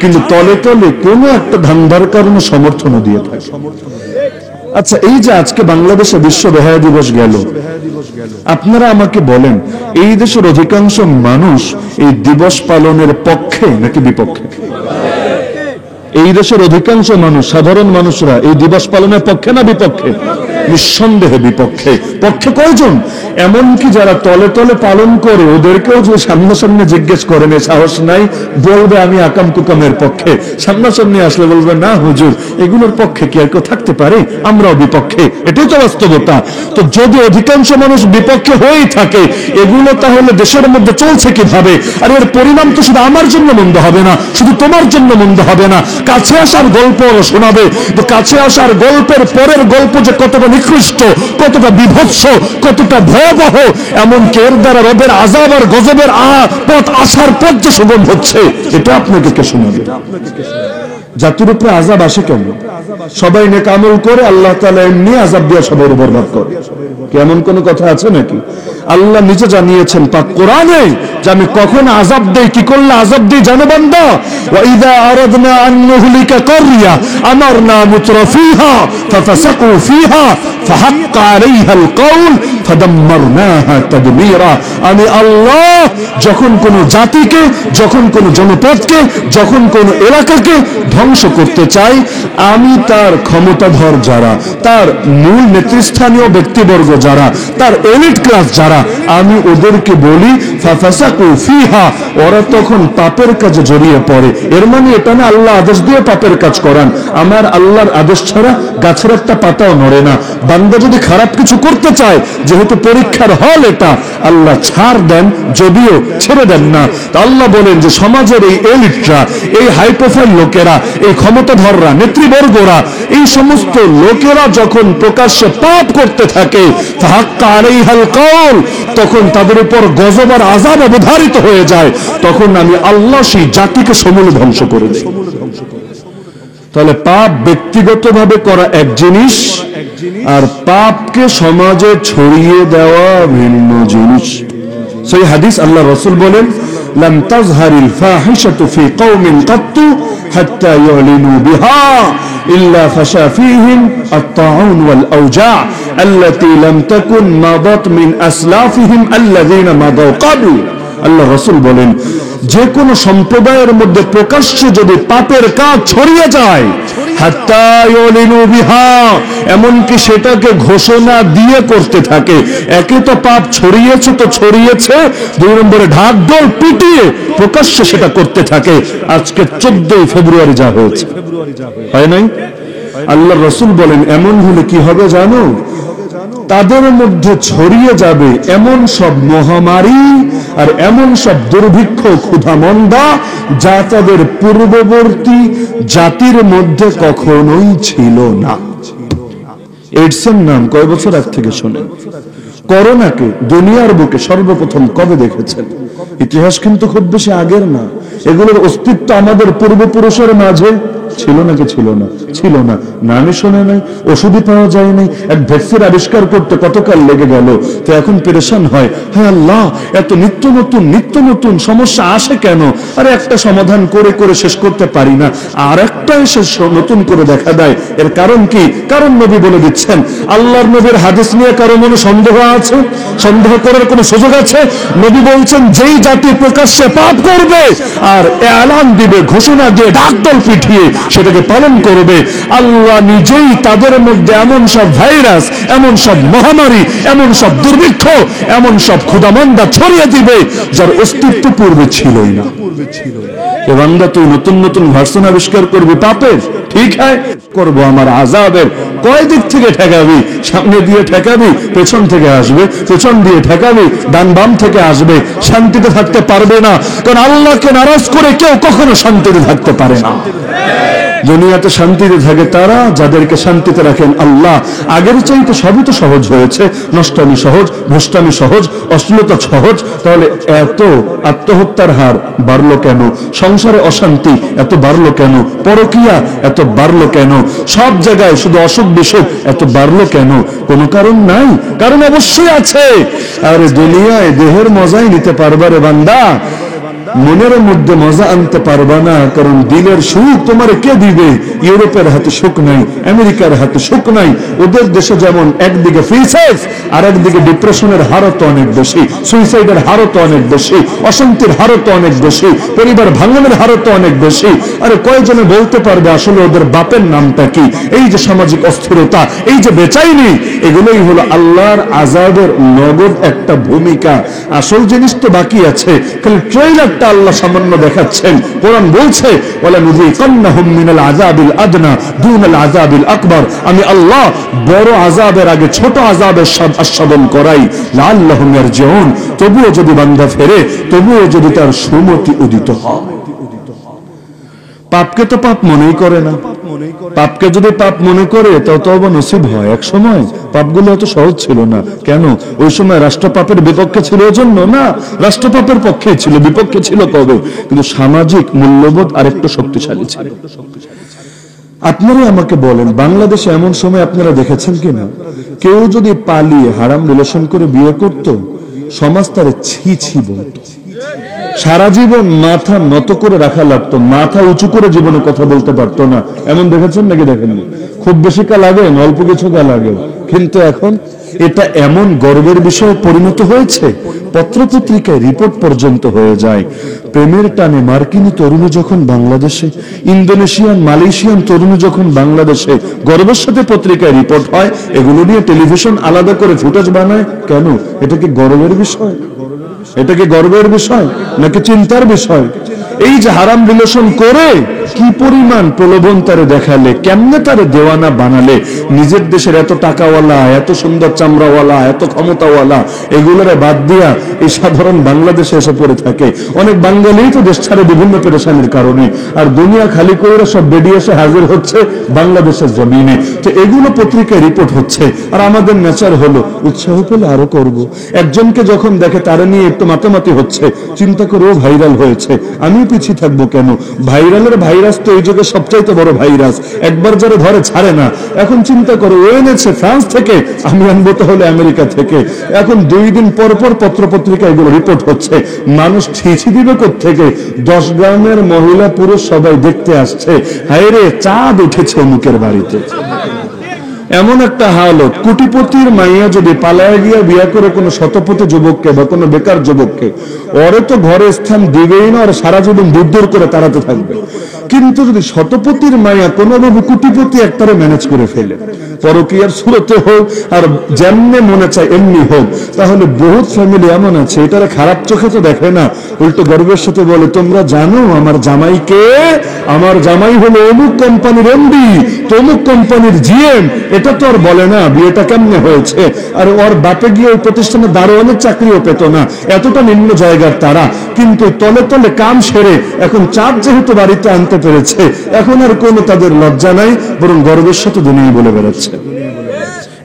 কিন্তু তলে তলে কোনো একটা ধান্দার কারণে সমর্থন দিয়ে থাকে। আচ্ছা, এই যে আজকে বাংলাদেশে বিশ্ব বেহায়া দিবস গেল, আপনারা আমাকে বলেন এই দেশের অধিকাংশ মানুষ এই দিবস পালনের পক্ষে নাকি বিপক্ষে? এই দেশের অধিকাংশ মানুষ, সাধারণ মানুষরা এই দিবস পালনের পক্ষে না বিপক্ষে? নিঃসন্দেহে বিপক্ষে। পক্ষে কয়জন? এমনকি যারা তলে তলে পালন করে ওদেরকেও যে সামনাসামনি জিজ্ঞেস করেন, সাহস নাই, বলবে আমি আকাম কুকামের পক্ষে। সামনাসামনি আসলে বলবে না হুজুর, এগুলোর পক্ষে কি আর কেউ থাকতে পারে? আমরাও বিপক্ষে। এটাই তো বাস্তবতা। তো যদি অধিকাংশ মানুষ বিপক্ষে হয়েই থাকে, এগুলো তাহলে দেশের মধ্যে চলছে কিভাবে? আর এর পরিণাম তো শুধু আমার জন্য মন্দ হবে না, শুধু তোমার জন্য মন্দ হবে না। কাছে আসার গল্প শোনাবে, তো কাছে আসার গল্পের পরের গল্প যে কতটা নিকৃষ্ট, কতটা বিভৎস, কতটা ভয়াবহ, এমনকি এর দ্বারা রবের আযাব আর গজবের পথ আসার পথ যে সুগম হচ্ছে, এটা আপনাকে কে শোনাবে? জাতির উপরে আযাব আসে কেন? সবাই নেক আমল করে, আল্লাহ তাআলা এমনি আযাব দিয়ে সবাই বরবাদ করে। কেমন কোন কথা আছে নাকি? আল্লাহ নিজে জানিয়েছেন পাক কোরআনে যে আমি কখন আযাব দেই, কি করলে আযাব দেই জানো বান্দা? ওয়া ইযা আরাদনা আন নুহলিকা কারয়া আমারনা মুতরাফিহা ফাফাসাকু ফিহা ফাহাক্কা আলাইহাল কওল ফাদাম্মারনাহা তাদমীরা। আমি আল্লাহ যখন কোন জাতিকে, যখন কোন জনপদকে, যখন কোন এলাকাকে ধ্বংস করতে চাই, আমি তার ক্ষমতাধর যারা, তার মূল নেতৃস্থানীয় ব্যক্তিবর্গ যারা, তার এলিট ক্লাস যারা, আমি ওদেরকে বলি ফাফাসাকু ফিহা, ওরা তখন পাপের কাজে জড়িয়ে পড়ে। এর মানে এটা না আল্লাহ আদেশ দিয়ে পাপের কাজ করান। আমার আল্লাহর আদেশ ছাড়া গাছের একটা পাতাও নড়ে না। বান্দা যদি খারাপ কিছু করতে চায়, যেহেতু পরীক্ষার হল এটা, আল্লাহ ছাড় দেন, যদিও ছেড়ে দেন না। আল্লাহ বলেন যে সমাজের এই এলিটরা, এই হাই প্রোফাইল লোকেরা, এই ক্ষমতাধররা, নেতৃবর্গরা, এই সমস্ত লোকেরা যখন প্রকাশ্যে পাপ করতে থাকে, ফাহাক্কা আলাইহাল কাউল, তখন তাদের উপর গজব আর আযাব অবধারিত হয়ে যায়, তখন আমি আল্লাহ সেই জাতিকে সমূলে ধ্বংস করে দেই। তাহলে পাপ ব্যক্তিগতভাবে করা এক জিনিস, আর পাপকে সমাজে ছড়িয়ে দেওয়া ভিন্ন জিনিস। সেই হাদিস আল্লাহ রাসূল বলেন, লাম তাজহারিল ফাহিশাতু ফি কওমিন কাত্তু হাত্তা ইউলিনু বিহা ইল্লা ফাশা ফীহিম আত-তাউন ওয়াল আওজা আল্লাতী লাম তাকুন মাদাত মিন আসলাফিহিম আল্লাযীনা মাদাউ ক্বাবলু। আল্লাহ রাসূল বলেন, যে কোন সম্প্রদায়ের মধ্যে প্রকাশ্যে যদি পাপের কাজ ছড়িয়ে যায়, হাত্তা ইউলিনু বিহা, এমনকি সেটাকে ঘোষণা দিয়ে করতে থাকে, একে তো পাপ ছড়িয়েছে তো ছড়িয়েছে, দুই নম্বরে ঢাকঢোল পিটিয়ে প্রকাশ্যে সেটা করতে থাকে। আজকে 14 ফেব্রুয়ারি যা হয়েছে, হয় নাই? আল্লাহ রাসূল বলেন, এমন হলে কি হবে জানো? তাদের মধ্যে ছড়িয়ে যাবে এমন সব মহামারী আর এমন সব দুর্ভিক্ষ, ক্ষুধামন্দা, যা তাদের পূর্ববর্তী জাতির মধ্যে কখনোই ছিল না। এইডসের নাম কয় বছর আগ থেকে শোনেন? করোনাকে দুনিয়ার বুকে সর্বপ্রথম কবে দেখেছেন? ইতিহাস কিন্তু খুব বেশি আগের না। এগুলোর অস্তিত্ব আমাদের পূর্বপুরুষের মাঝে ছিল নাকি ছিল না? ছিল না। নামে শোনে নাই, ওষুধই পাওয়া যায় নাই। এক ভ্যাকসিন আবিষ্কার করতে কতকাল লেগে গেল, তো এখন পেরেশান হয়, হ্যাঁ আল্লাহ, এত নিত্য নতুন সমস্যা আসে কেন? আরে একটা সমাধান করে করে শেষ করতে পারি না, আর একটা এসে নতুন করে দেখা দেয়। এর কারণ কি? কারণ নবী বলে দিচ্ছেন। আল্লাহর নবীর হাদিস নিয়ে কারো মনে সন্দেহ আছে? সন্দেহ করার কোনো সুযোগ আছে? নবী বলছেন, যেই জাতি প্রকাশ্যে পাপ করবে আর এলান দিবে, ঘোষণা দিয়ে, ঢাকঢোল পিটিয়ে সেটাকে পালন করবে, আল্লাহ নিজেই তাদের মধ্যে এমন সব ভাইরাস, এমন সব মহামারী, এমন সব দুর্ভিক্ষ, এমন সব ক্ষুধামন্দা ছড়িয়ে দিবে, যার অস্তিত্ব পূর্বে ছিলই না। এ বান্দা, তুই নতুন ভার্সন আবিষ্কার করবি পাপের, ঠিক হয়, করবো আমার আযাবের। কয় দিক থেকে ঠেকাবি? সামনে দিয়ে ঠেকাবি, পেছন থেকে আসবে, পেছন দিয়ে ঠেকাবি, ডান বাম থেকে আসবে। শান্তিতে থাকতে পারবে না, কারণ আল্লাহকে নারাজ করে কেউ কখনো শান্তিতে থাকতে পারে না। দুনিয়াতে শান্তিতে থাকে তারা যাদেরকে শান্তিতে রাখেন আল্লাহ। আগের চাইতে সবই তো সহজ হয়েছে, নষ্টামি সহজ, ভ্রষ্টামি সহজ, অশ্লীলতা সহজ। তাহলে এত আত্মহত্যার হার বাড়লো কেন? সংসারে অশান্তি এত বাড়লো কেন? পরকীয়া এত বাড়লো কেন? সব জায়গায় শুধু অসুখ বিসুখ এত বাড়লো কেন? কোনো কারণ নাই? কারণ অবশ্যই আছে। আরে দুনিয়ায় দেহের মজাই নিতে পারবা রে বান্দা, মনের মধ্যে মজা আনতে পারবা না, কারণ দিলের সুখ তোমার কে দিবে? ইউরোপের হাতে সুখ নাই, আমেরিকার হাতে সুখ নাই। ওদের দেশে যেমন একদিকে ফ্রি সেক্স, আর একদিকে ডিপ্রেশনের হারও তো অনেক বেশি, সুইসাইডের হারও তো অনেক বেশি, অশান্তির হারও তো অনেক বেশি, পরিবার ভাঙনের হারও তো অনেক বেশি। আরে কয়জনে বলতে পারবে আসলে ওদের বাপের নামটা কি? এই যে সামাজিক অস্থিরতা, এই যে বেচাইনি, এগুলোই হলো আল্লাহর আযাবের নগদ একটা ভূমিকা। আসল জিনিস তো বাকি আছে, খালি ট্রেইলার আল্লাহ সামান্য দেখাচ্ছেন। কোরআন বলছে, ওয়ালা নুযিকান্নাহুম মিনাল আযাবিল আদনা দুনাল আযাবিল আকবার, আমি আল্লাহ বড় আযাবের আগে ছোট আযাবের আস্বাদন করাই, লাআল্লাহুম ইয়ারজিউন, তবুও যদি বান্দা ফেরে, তবুও যদি তার সুমতি উদিত হয়। পাপকে তো পাপ মনেই করে না। পাপকে যদি পাপ মনে করে তাও তওবা নসিব হয়। এক সময় পাপগুলো এত সহজ ছিল না। কেন? ওই সময় রাষ্ট্র পাপের বিপক্ষে ছিল এজন্য না, রাষ্ট্র পাপের পক্ষে ছিল, বিপক্ষে ছিল কবে? কিন্তু সামাজিক মূল্যবোধ আরেকটু শক্তিশালী ছিল। আপনারা আমাকে বলেন, বাংলাদেশে এমন সময় আপনারা দেখেছেন কিনা, কেউ যদি পালিয়ে হারাম রিলেশন করে বিয়ে করত, সমাজ তারে ছি ছি বলত। সারা জীবন মাথা নত করে রাখা লাগতো, মাথা উঁচু করে জীবনে কথা বলতে পারতো না। এমন দেখেছেন নাকি দেখেননি? খুব বেশি কা লাগে, অল্প কিছু কা লাগে। কিন্তু এখন এটা এমন গর্বের বিষয়ে পরিণত হয়েছে, পত্রপত্রিকায় রিপোর্ট পর্যন্ত হয়ে যায়। প্রেমের টানে মার্কিনী তরুণী যখন বাংলাদেশে, ইন্দোনেশিয়ান মালয়েশিয়ান তরুণী যখন বাংলাদেশে, গর্বের সাথে পত্রিকায় রিপোর্ট হয়। এগুলো নিয়ে টেলিভিশন আলাদা করে ফুটেজ বানায় কেন? এটা কি গর্বের বিষয়? এটা কি গর্বের বিষয় নাকি চিন্তার বিষয়? এই যে হারাম রিলেশন করে কি পরিমাণ প্রলোভন তারে দেখালে, কেমনে তারে দেওয়ানা বানালে, নিজের দেশের এত টাকাওয়ালা, এত সুন্দর চামড়াওয়ালা, এত ক্ষমতাওয়ালা, এগুলোরে বাদ দিয়া এই সাধারণ বাংলাদেশে এসে পড়ে থাকে। অনেক বাঙালি তো দেশ ছাড়ে বিভিন্ন পেরেশানির কারণে, আর দুনিয়া খালি করে সব বেরিয়ে এসে হাজির হচ্ছে বাংলাদেশের জমিনে। তো এগুলো পত্রিকায় রিপোর্ট হচ্ছে, আর আমাদের নেচার হলো উৎসাহ পেলে আরো করব। একজনকে যখন দেখে তারা নিয়ে একটু মাতামাতি হচ্ছে, চিন্তা করে ও ভাইরাল হয়েছে, আমিও পিছিয়ে থাকবো কেন? ভাইরালের ভাইরাস তো এই যুগে সবচাইতে বড় ভাইরাস, একবার যারা ধরে ছাড়ে না। এখন চিন্তা করো, ও এনেছে ফ্রান্স থেকে, আমি আনবো তাহলে আমেরিকা থেকে। এখন 2 দিন পর পর পত্র পত্রিকা এগুলো রিপোর্ট হচ্ছে। মানুষ ছিছি দিবে কোত্থেকে? 10 গ্রামের মহিলা পুরুষ সবাই দেখতে আসছে, হায় রে চাঁদ উঠেছে অমুকের বাড়িতে। এমন একটা হালত, কোটিপতির মাইয়া যদি পালায় গিয়া বিয়া করে কোনো শতপতি যুবককে বা কোনো বেকার যুবককে, ওরে তো ঘরে স্থান দিবেই না, আর সারা জীবন দূর দূর করে তাড়াতে থাকবে। কিন্তু যদি শতপতির মাইয়া কোনোভাবে কোটিপতি একটারে ম্যানেজ করে ফেলে, পরকীয়ার সুরতে হোক আর যেমনে মনে চায় এমনি হোক, তাহলে বহুত ফ্যামিলি এমন আছে এটারে খারাপ চোখে তো দেখে না, উল্টো গর্বের সাথে বলে, তোমরা জানো আমার জামাইকে? আমার জামাই হলো অমুক কোম্পানির এমডি, তমুক কোম্পানির জিএম। এটা তো আর বলে না বিয়েটা কেমনে হয়েছে। আর ওর বাপে গিয়ে ওই প্রতিষ্ঠানে দারোয়ানের চাকরিও পেত না, এতটা নিম্ন জায়গার তারা। কিন্তু তলে তলে কাম সেরে এখন চাঁদ যেহেতু বাড়িতে আনতে পেরেছে, এখন আর কোনো তাদের লজ্জা নাই, বরং গর্বের সাথে দুনিয়া বলে বেড়াচ্ছে।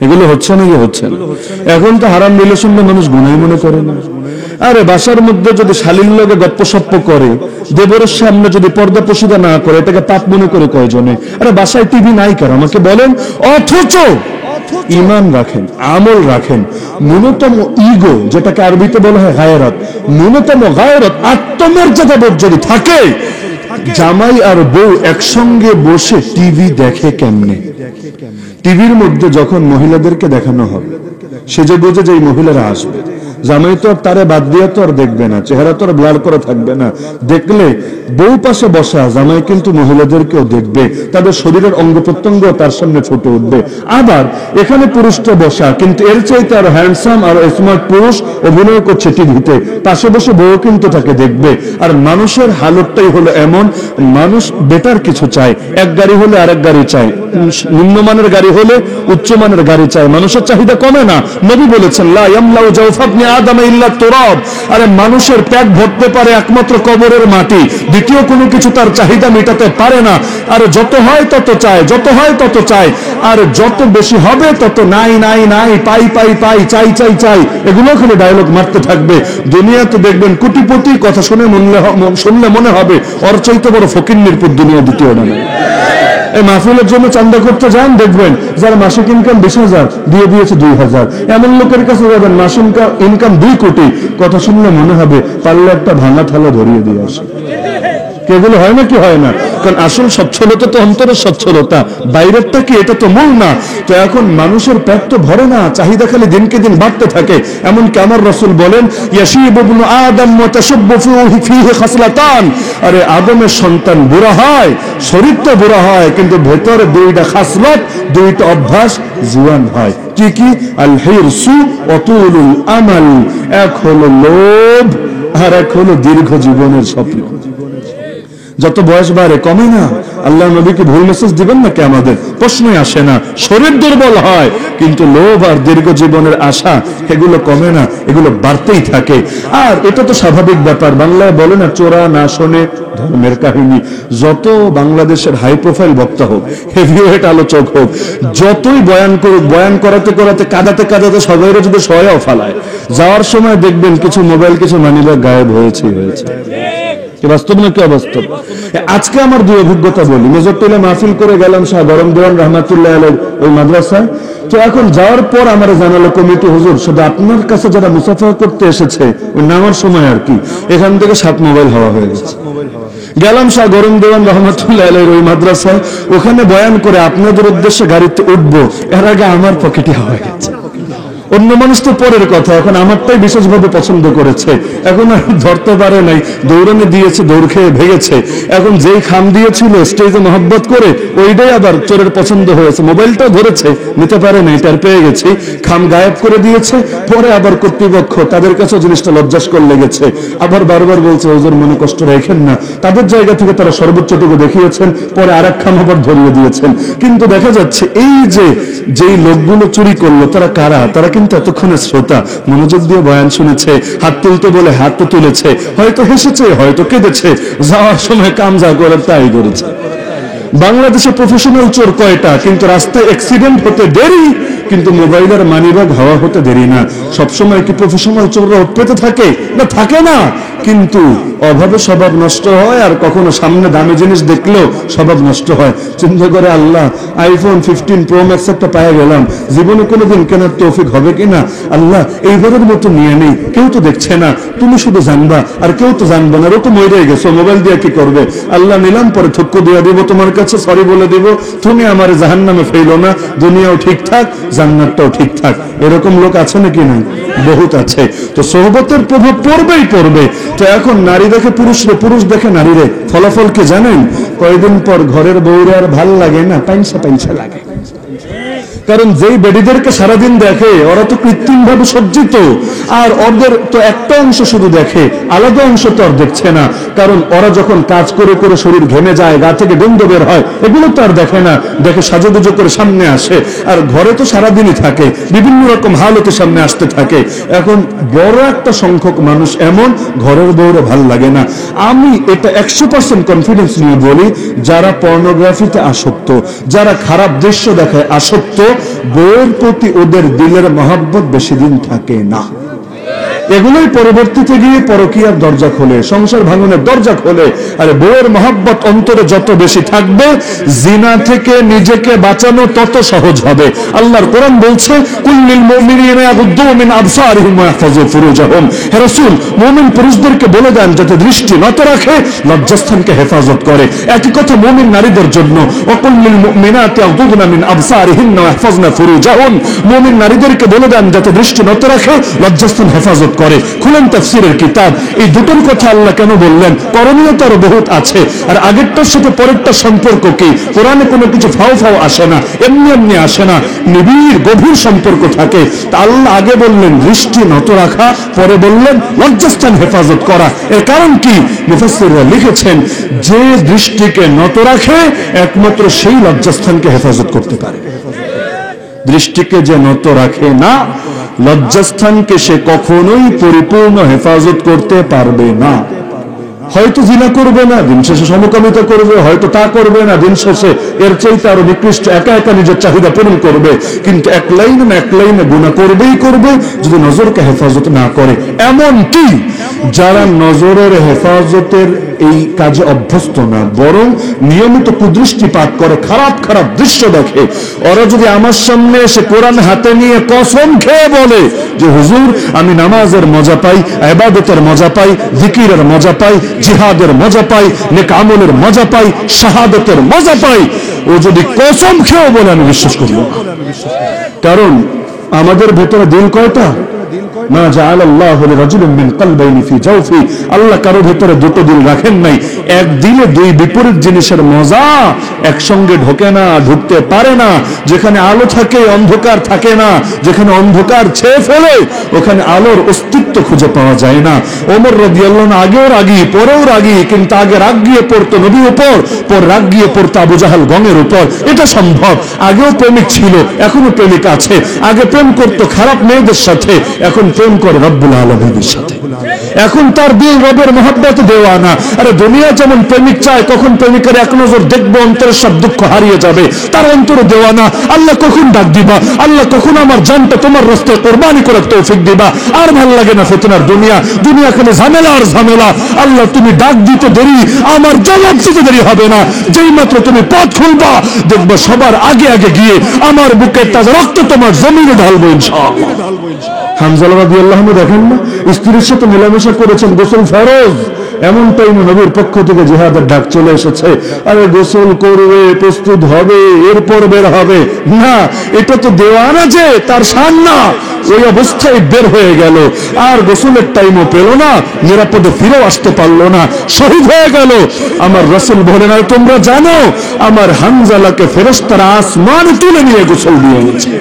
এগুলো হচ্ছে না, হচ্ছে না। এখন তো হারাম রিলেশন মানুষ গুনাই মনে করে না। আরে বাসার মধ্যে যদি শালীর লগে গপ্পসপ্প করে, দেবরের সামনে যদি পর্দা পশিদা না করে, এটাকে পাপ মনে করে কয়জনে? আরে বাসায় টিভি নাই কেন আমাকে বলেন? অথচ ঈমান রাখেন, আমল রাখেন, ন্যূনতম ইগো, যেটাকে আরবিতে বলা হয় গায়রাত, ন্যূনতম গায়রাত, আত্মমর্যাদা বোধ যদি থাকে, জামাই আর বউ একসঙ্গে বসে টিভি দেখে কেমনে? টিভির মধ্যে যখন মহিলাদেরকে দেখানো হবে, সেজে বুঝে যে মহিলারা আসবে, জামাই তো আর তারে বাদ দিয়ে তো আর দেখবে না, চেহারা তো আর ব্লার করে থাকবে না। দেখলে বউ পাশে বসা জামাই কিন্তু মহিলাদেরকেও দেখবে, তাদের শরীরের অঙ্গ প্রত্যঙ্গ তার সামনে ফুটে উঠবে। আবার এখানে পুরুষটা বসা, কিন্তু এর চাইতে আরো হ্যান্ডসাম আর স্মার্ট পুরুষ অভিনয় করছে টিভিতে, পাশে বসে বউ কিন্তু তাকে দেখবে। আর মানুষের হালতটাই হলো এমন, মানুষ বেটার কিছু চায়, এক গাড়ি হলে আরেক গাড়ি চায়, নিম্নমানের গাড়ি হলে উচ্চমানের গাড়ি চায়, মানুষের চাহিদা কমে না। নবী বলেছেন লা ইয়ামলাউ জাওফাবনি আদম ইল্লা তুরাব, আরে মানুষের পেট ভরতে পারে একমাত্র কবরের মাটি, দ্বিতীয় কোনো কিছু তার চাহিদা মেটাতে পারে না। আর যত হয় তত চায়, যত হয় তত চায়, আর যত বেশি হবে তত নাই নাই নাই, পাই পাই পাই, চাই চাই চাই, এগুলো খালি ডায়লগ মারতে থাকবে। দুনিয়াতে দেখবেন কোটিপতির কথা শুনলে মনে হবে ওর চাইতে বড় ফকিন্নিরপুর দুনিয়া দ্বিতীয় না। এই মাহফিলের জন্য চান্দা করতে যান, দেখবেন যার মাসিক ইনকাম 20,000 দিয়ে দিয়েছে 2,000, এমন লোকের কাছে যাবেন মাসিক ইনকাম 2 কোটি, কথা শুনলে মনে হবে পারলে একটা ভাঙা থালা ধরিয়ে দিয়ে আসে। এগুলো হয় না কি হয় না? কারণ আসল সচ্ছলতা তো অন্তরের সচ্ছলতা, বাইরেরটা কি এটা তো মূল না। তো এখন মানুষের পেট তো ভরে না, চাহিদা খালি দিনকে দিন বাড়তে থাকে। এমনকি আমার রাসূল বলেন ইয়াশিবু ইবনু আদম ওয়া তাশুব্বু ফীহি খাসলাতান, আরে আদমের সন্তান বুড়া হয়, শরীরটা বুড়া হয়, কিন্তু ভেতরে 2টা খাসলত, 2টা অভ্যাস জুয়ান হয়। কি কি? আল হিরসু ওয়া তুলুল আমাল, এক হলো লোভ আর এক হলো দীর্ঘ জীবনের স্বপ্ন। যত বয়স বাড়ে কমে না। আল্লাহ নবীকে ভুল মেসেজ দিবেন নাকি? আমাদের প্রশ্নই আসে না। শরীর দুর্বল হয়, কিন্তু লোভ আর দীর্ঘ জীবনের আশা এগুলো কমে না, এগুলো বাড়তেই থাকে। আর এটা তো স্বাভাবিক ব্যাপার। বাংলায় বলে না চোরা না শোনে ধর্মের কাহিনী। যত বাংলাদেশের হাই প্রোফাইল বক্তা হোক, হেভিওয়েট আলোচক হোক, যতই বয়ান করুক, বয়ান করাতে করাতে কাঁদাতে কাঁদাতে সবাই যদি সহায়ও ফালায়, যাওয়ার সময় দেখবেন কিছু মোবাইল, কিছু মানিব্যাগ গায়েব হয়েছে। বাস্তব নাকি অবাস্তব? আজকে আমার 2 অভিজ্ঞতা বলি। মেজরটোলে মাহফিল করে গেলাম শাহ গরম দেওয়ান রহমাতুল্লাহ আলাইহি ওই মাদ্রাসায়। তো এখন যাওয়ার পর আমার জানালো কমিটি, হুজুর শুধু আপনার কাছে যারা মুসাফা করতে এসেছে ওই নামার সময় আর কি, এখান থেকে 7 মোবাইল হাওয়া হয়ে গেছে। গেলাম শাহ গরম দেওয়ান রহমাতুল্লাহ আলাইহি ওই মাদ্রাসায়, ওখানে বয়ান করে আপনাদের উদ্দেশ্যে গাড়িতে উঠবো, এর আগে আমার পকেটে হাওয়া গেছে। অন্য মানুষ তো পরের কথা, এখন আমারটাই বিশেষভাবে পছন্দ করেছে, এখন আর ধরতে পারে নাই, দৌড়ানে দিয়েছে, দৌড় খেয়ে ভেঙেছে। এখন যেই খাম দিয়েছিল স্টেজে মহব্বত করে, ওইটাই আবার চোরের পছন্দ হয়েছে, মোবাইলটাও ধরেছে, নিতে পারে নাই, তার পেয়ে গেছি, খাম গায়েব করে দিয়েছে। পরে আবার কর্তৃপক্ষ তাদের কাছে জিনিসটা লজ্জাস্কর লেগেছে, আবার বারবার বলছে হুজুর মনে কষ্ট রাখেন না। তাদের জায়গা থেকে তারা সর্বোচ্চটুকু দেখিয়েছেন, পরে আরেক খাম আবার ধরিয়ে দিয়েছেন। কিন্তু দেখা যাচ্ছে এই যে যেই লোকগুলো চুরি করলো তারা কারা? তারা কিন্তু এতক্ষণে শ্রোতা, মনোযোগ দিয়ে বয়ান শুনেছে, হাত তুলতে বলে হাত তো তুলেছে, হয়তো হেসেছে, হয়তো কেঁদেছে, যাওয়ার সময় কাম যা করে তাই করেছে। বাংলাদেশে প্রফেশনাল চোর কয়টা, কিন্তু রাস্তায় অ্যাক্সিডেন্ট হতে দেরি, কিন্তু মোবাইলের মানিব্যাগ হাওয়া হতে দেরি না। সবসময় কি প্রফেশনাল চোররা পেতে থাকে? না, থাকে না। কিন্তু অভাবে স্বভাব নষ্ট হয়, আর কখনো সামনে দামি জিনিস দেখলেও স্বভাব নষ্ট হয়। চিন্তা করে আল্লাহ আইফোন 15 প্রো ম্যাক্স একটা পায়ে গেলাম, জীবনে কোনোদিন কেনার তৌফিক হবে কিনা? আল্লাহ এইবারের মতো নিয়ে নেই, কেউ তো দেখছে না, তুমি শুধু জানবা, আর কেউ তো জানবা না, ও তো মরে গেছো, মোবাইল দিয়ে কি করবে? আল্লাহ নিলাম, পরে থক্কু দিয়ে দিব তোমার কাছে, সরি বলে দিব, তুমি আমার জাহান্নামে ফেলো না, দুনিয়াও ঠিকঠাক, জান্নাতটাও ঠিকঠাক। এরকম লোক আছে নাকি? না, বহুত আছে। তো সোহবতের প্রভাব পড়বেই পড়বে। তো এখন নারী দেখে পুরুষরে, পুরুষ দেখে নারীরে, ফলাফল কি জানেন? কয়েকদিন পর ঘরের বউরে আর ভাল লাগে না, পাইনসা পাইনসা লাগে। কারণ যেই বেডিদেরকে সারাদিন দেখে ওরা তো কৃত্রিম ভাবে সজ্জিত, আর ওদের তো একটা অংশ শুধু দেখে, আলাদা অংশ তো আর দেখছে না। কারণ ওরা যখন কাজ করে করে শরীর ঘেমে যায়, গা থেকে গন্ধ বের হয়, এগুলো তো আর দেখে না, দেখে সাজুগুজু করে সামনে আসে। আর ঘরে তো সারাদিনই থাকে, বিভিন্ন রকম হালতে সামনে আসতে থাকে। এখন বড় একটা সংখ্যক মানুষ এমন, ঘরের বউরে ভাল লাগে না। আমি এটা 100% কনফিডেন্স নিয়ে বলি, যারা পর্নোগ্রাফিতে আসক্ত, যারা খারাপ দৃশ্য দেখায় আসক্ত, বউয়ের প্রতি ওদের দিলের মহব্বত বেশি দিন থাকে না। এগুলোই পরবর্তীতে গিয়ে পরকীয়ার দরজা খোলে, সংসার ভাঙনের দরজা খোলে। আর বউয়ের মহব্বত অন্তরে যত বেশি থাকবে, জিনা থেকে নিজেকে বাঁচানো তত সহজ হবে। আল্লাহর কোরআন বলছে, কুল্লিল মুমিনিনা ইয়াগুদ্দু মিন আবসারিহিম ওয়া ইয়াহফাযু ফুরুজাহুম। হে রাসূল, মুমিন পুরুষদেরকে বলে দেন যাতে দৃষ্টি নত রাখে, লজ্জাস্থানকে হেফাজত করে। একই কথা মুমিন নারীদের জন্য, ওয়াকুল্লিল মুমিনাতি ইয়াগুদ্দুনা মিন আবসারিহিন্না ওয়া ইয়াহফাযনা ফুরুজাহুম। মুমিন নারীদেরকে বলে দেন যাতে দৃষ্টি নত রাখে, লজ্জাস্থান হেফাজত করে। খুলেন তাফসীরের কিতাব, এই দুটোর কথা আল্লাহ কেন বললেন? করণীয় তো আরো বহুত আছে। আর আগেরটার সাথে পরেরটার সম্পর্ক কি? কোরআনে কোনো কিছু ফাও ফাও আসে না, এমনি এমনি আসে না, নিবিড় গভীর সম্পর্ক থাকে। তা আল্লাহ আগে বললেন দৃষ্টি নত রাখা, পরে বললেন লজ্জাস্থান হেফাজত করা। এর কারণ কি? মুফাসসিররা লিখেছেন, যে দৃষ্টিকে নত রাখে একমাত্র সেই লজ্জাস্থানকে হেফাজত করতে পারে। দৃষ্টিকে যে নত রাখে না, লজ্জাস্থানকে সে কখনোই পরিপূর্ণ হেফাজত করতে পারবে না। হয়তো জিনা করবে না, দিন শেষে সমকামিতা করবে, হয়তো তা করবে না, দিন শেষে এর চাইতে আরো নিকৃষ্ট একা একা নিজের চাহিদা পূরণ করবে। কিন্তু এক লাইনে গুনাহ করবেই করবে যদি নজরকে হেফাজত না করে। এমন কি যারা নজরের হেফাজতের এই কাজে অভ্যস্ত না, বরং নিয়মিত কুদৃষ্টিপাত করে, খারাপ খারাপ দৃশ্য দেখে, ওরা যদি আমার সামনে এসে কোরআন হাতে নিয়ে কসম খেয়ে বলে যে হুজুর আমি নামাজের মজা পাই, ইবাদতের মজা পাই, জিকিরের মজা পাই, জিহাদের মজা পাই, নেক আমলের মজা পাই, শাহাদাতের মজা পাই, ও যদি কসম খেয়েও বলে, আমি বিশ্বাস করব না। কারণ আমাদের ভেতরে দিল কয়টা? মা জাআলাল্লাহু লিরাজুলিন মিন কলবাইনি ফি জাওফি। আল্লাহ কারো ভেতরে দুটো দিল রাখেন নাই। এক দিলে দুই বিপরীত জিনিসের মজা একসঙ্গে ঢোকে না, ঢুকতে পারে না। যেখানে আলো থাকে অন্ধকার থাকে না, যেখানে অন্ধকার ছেয়ে ফেলে ওখানে আলোর অস্তিত্ব খুঁজে পাওয়া যায় না। ওমর রাদিয়াল্লাহু আনহু আগেও রাগী, পরেও রাগী, কিন্তু আগে রাগ গিয়ে পড়তো নবীর উপর, পর রাগ গিয়ে পড়তো আবু জাহাল গমের উপর। এটা সম্ভব। আগেও প্রেমিক ছিল, এখনো প্রেমিক আছে। আগে প্রেম করতো খারাপ মেয়েদের সাথে, এখন প্রেম করে রব্বুল আলামিনের সাথে। এখন তার দিল রবের মহব্বতে দেওয়ানা। আরে দুনিয়া যেমন প্রেমিক চায়, কখন প্রেমিকের এক নজর দেখবো অন্তরের সব দুঃখ হারিয়ে যাবে, তার অন্তরে দেওয়ানা। আল্লাহ কখন ডাক দিবা, আল্লাহ কখন আমার জানটা তোমার রাস্তায় কোরবানি করার তৌফিক দিবা। আর ভাল লাগে না ফিতনার দুনিয়া, দুনিয়া খালি ঝামেলা আর ঝামেলা। আল্লাহ তুমি ডাক দিতে দেরি, আমার জবাব দিতে দেরি হবে না। যেই মাত্র তুমি পথ খুলবা, দেখবা সবার আগে আগে গিয়ে আমার বুকের তাজা রক্ত তোমার জমিনে ঢালবো ইনশাআল্লাহ। হামজা রাদিয়াল্লাহু আনহু দেখেন না, স্ত্রীর সাথে মেলামেশা জিজ্ঞাসা করেছেন গোসল ফরজ, এমন টাইমে নবীর পক্ষ থেকে জিহাদের ডাক চলে এসেছে, আরে গোসল করবে, প্রস্তুত হবে, এরপর বের হবে না, এটা তো দেওয়ানা যে তার শান না। ওই অবস্থায় বের হয়ে গেল, আর গোসলের টাইমও পেল না, নিরাপদে ফিরেও আসতে পারলো না, শহীদ হয়ে গেল। আমার রাসূল বলেন, আর তোমরা জানো আমার হানজালাকে ফেরেশতারা আসমানে তুলে নিয়ে গোসল দিয়ে গেছে।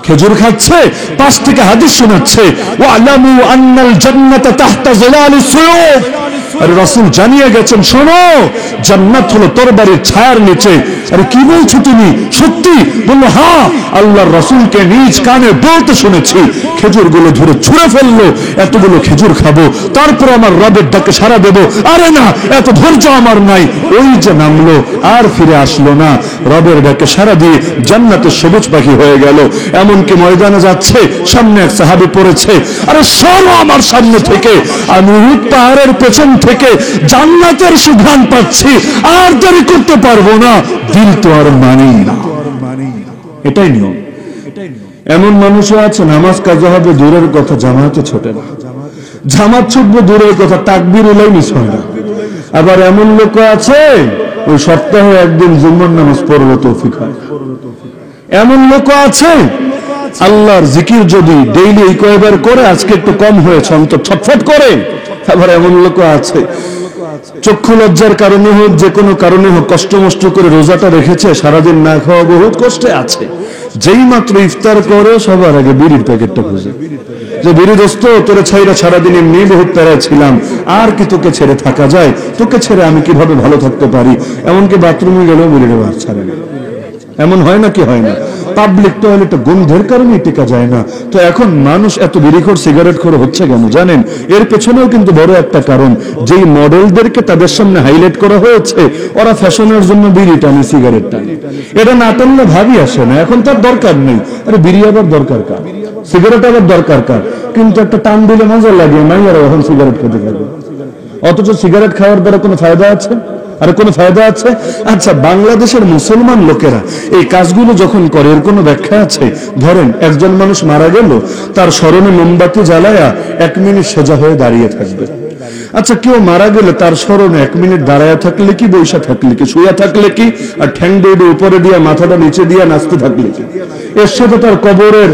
খেজুর খাচ্ছে, পাশ থেকে হাদিস শোনাচ্ছে, ওয়ালামু আন্নাল জান্নাতা তাহতা জিলালিস সুয়ুফ। আরে রাসূল জানিয়ে গেছেন, শোনো জান্নাত হলো তরবারির ছায়ার নিচে। আরে কি বলছো তুমি, সত্যি? বললো হ্যাঁ, আল্লাহর রাসূলকে নিজ কানে বলতে শুনেছি। খেজুরগুলো ধরে ছুঁড়ে ফেললো, এতগুলো খেজুর খাবো, তারপর আমার রবের ডাকে সাড়া দেবো। আরে না, এত ধৈর্য আমার নাই। ওই যে নামলো, আর ফিরে আসলো না, রবের ডাকে সাড়া দিয়ে জান্নাতের সবুজ পাখি হয়ে গেল। এমনকি ময়দানে যাচ্ছে, সামনে এক সাহাবী পড়েছে, আরে সরো আমার সামনে থেকে, আমি উহুদ পাহাড়ের পেছন থেকে জান্নাতের সুঘ্রাণ পাচ্ছি, আর দেরি করতে পারবো না, দিল তো আর মানেই না। এটাই নিয়ম। এমন মানুষও আছে নামাজ কাজা হবে দূরের কথা, জামাতে ছোটে না, জামাত ছুটবে দূরের কথা, তাকবীর উলাই মিস হয় না। আবার এমন লোক আছে ওই সপ্তাহে একদিন জুম্মার নামাজ পড়লে তৌফিক হয়। এমন লোক আছে আল্লাহর জিকির যদি ডেইলি এই কয়বার করে, আজকে একটু কম হয়েছে, অন্তর ছটফট করে। আবার এমন লোক আছে চক্ষু লজ্জার কারণে হোক, যে কোনো কারণে হোক, কষ্ট মষ্ট করে রোজাটা রেখেছে, সারাদিন না খাওয়া বহুত কষ্টে আছে। যেই মাত্র ইফতার করে সবার আগে বিড়ির প্যাকেটটা খুঁজে, যে বিড়ি দোস্ত তোরে ছাইরা সারাদিন এমনি বহুত প্যারায় ছিলাম, আর কি তোকে ছেড়ে থাকা যায়, তোকে ছেড়ে আমি কিভাবে ভালো থাকতে পারি। এমনকি বাথরুমে গেলেও বিড়ির বার ছাড়ে না। এমন হয় না কি হয় না? পাবলিক টয়লেটে গন্ধের কারণে টিকা যায় না। তো এখন মানুষ এত বিড়িখোর সিগারেট খোর হচ্ছে কেন জানেন? এর পেছনেও কিন্তু বড় একটা কারণ, যেই মডেলদেরকে তাদের সামনে হাইলাইট করা হয়েছে, ওরা ফ্যাশনের জন্য বিড়ি টানে, সিগারেট টানে। এটা না টানলে ভাবি আসে না, এখন তার দরকার নেই। আরে বিড়ি আবার দরকার কার, সিগারেট আবার দরকার কার? কিন্তু একটা টান দিলে মজা লাগে, মাইয়ারা এখন সিগারেট খেতে থাকে। অথচ সিগারেট খাওয়ার দ্বারা কোনো ফায়দা আছে? আর কোনো ফায়দা আছে? আচ্ছা, বাংলাদেশের মুসলমান লোকেরা এই কাজগুলো যখন করে, এর কোনো ব্যাখ্যা আছে? ধরেন একজন মানুষ মারা গেল, তার স্মরণে মোমবাতি জ্বালায়া 1 মিনিট সোজা হয়ে দাঁড়িয়ে থাকবে। আচ্ছা, কেউ মারা গেলে তার স্মরণে 1 মিনিট দাঁড়ায় থাকলে কি, বৈশা থাকলে কি, শুয়ে থাকলে কি, আর ঠ্যাং দিয়ে উপরে দিয়ে মাথাটা নিচে দিয়ে নাচতে থাকলে কি? এর সাথে তার কবরের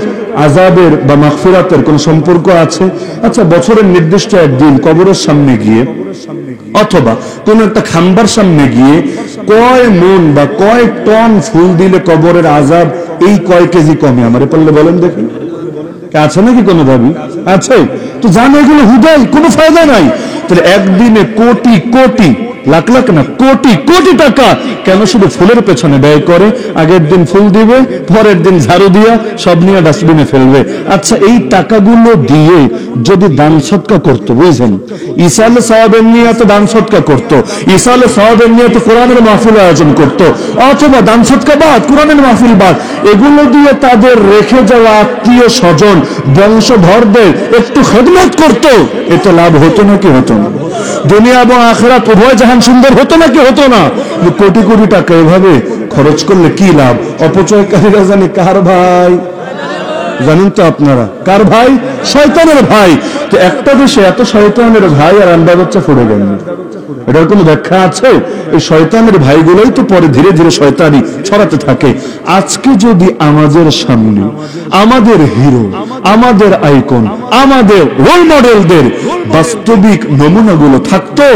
আযাবের বা মাগফিরাতের কোন সম্পর্ক আছে? আচ্ছা, বছরের নির্দিষ্ট একদিন কবরের সামনে গিয়ে অথবা কোন একটা খাম্বার সামনে গিয়ে কয় মন বা কয় টন ফুল দিলে কবরের আযাব এই কয় কেজি কমে? আমারে পারলে বলেন দেখি, আছে নাকি কোনো দাবি? আছে? তো জানো এগুলো হুদাই কোনো ফায়দা নাই। তাহলে একদিনে কোটি কোটি, লাখ লাখ না, কোটি কোটি টাকা কেন শুধু ফুলের পেছনে ব্যয় করে? আগের দিন ফুল দিবে, পরের দিন ঝাড়ু দিয়া সব নিয়ে ডাস্টবিনে ফেলবে। আচ্ছা, এই টাকাগুলো দিয়ে যদি দান সদকা করতো, বুঝছেন, ঈসা আলাইহিস সাওয়াবের নিয়ে তো দান সদকা করতো, ঈসা আলাইহিস সাওয়াবের নিয়ে তো কোরআনের মাহফিল আয়োজন করতো, অথবা দান সদকা বাদ, কোরআনের মাহফিল বাদ, এগুলো দিয়ে তাদের রেখে যাওয়া আত্মীয় স্বজন বংশধরদের একটু খেদমত করতো, এতে লাভ হতো নাকি হতো না? দুনিয়া এবং আখিরাত উভয় জাহান সুন্দর হতো নাকি হতো না? কোটি কোটি টাকা এভাবে খরচ করলে কি লাভ? অপচয়কারীরা জানি কার ভাই? জানেন তো আপনারা কার ভাই? শয়তানের ভাই। তো একটা দেশে এত শয়তানের ভাই আর আন্ডা বাচ্চা পড়ে গেল, এটার কোনো ব্যাখ্যা আছে? এই শয়তানের ভাইগুলোই তো পরে ধীরে ধীরে শয়তানি ছড়াতে থাকে। আজকে যদি আমাদের সামনে আমাদের হিরো, আমাদের আইকন, আমাদের রোল মডেলদের বাস্তবিক নমুনাগুলো থাকতো,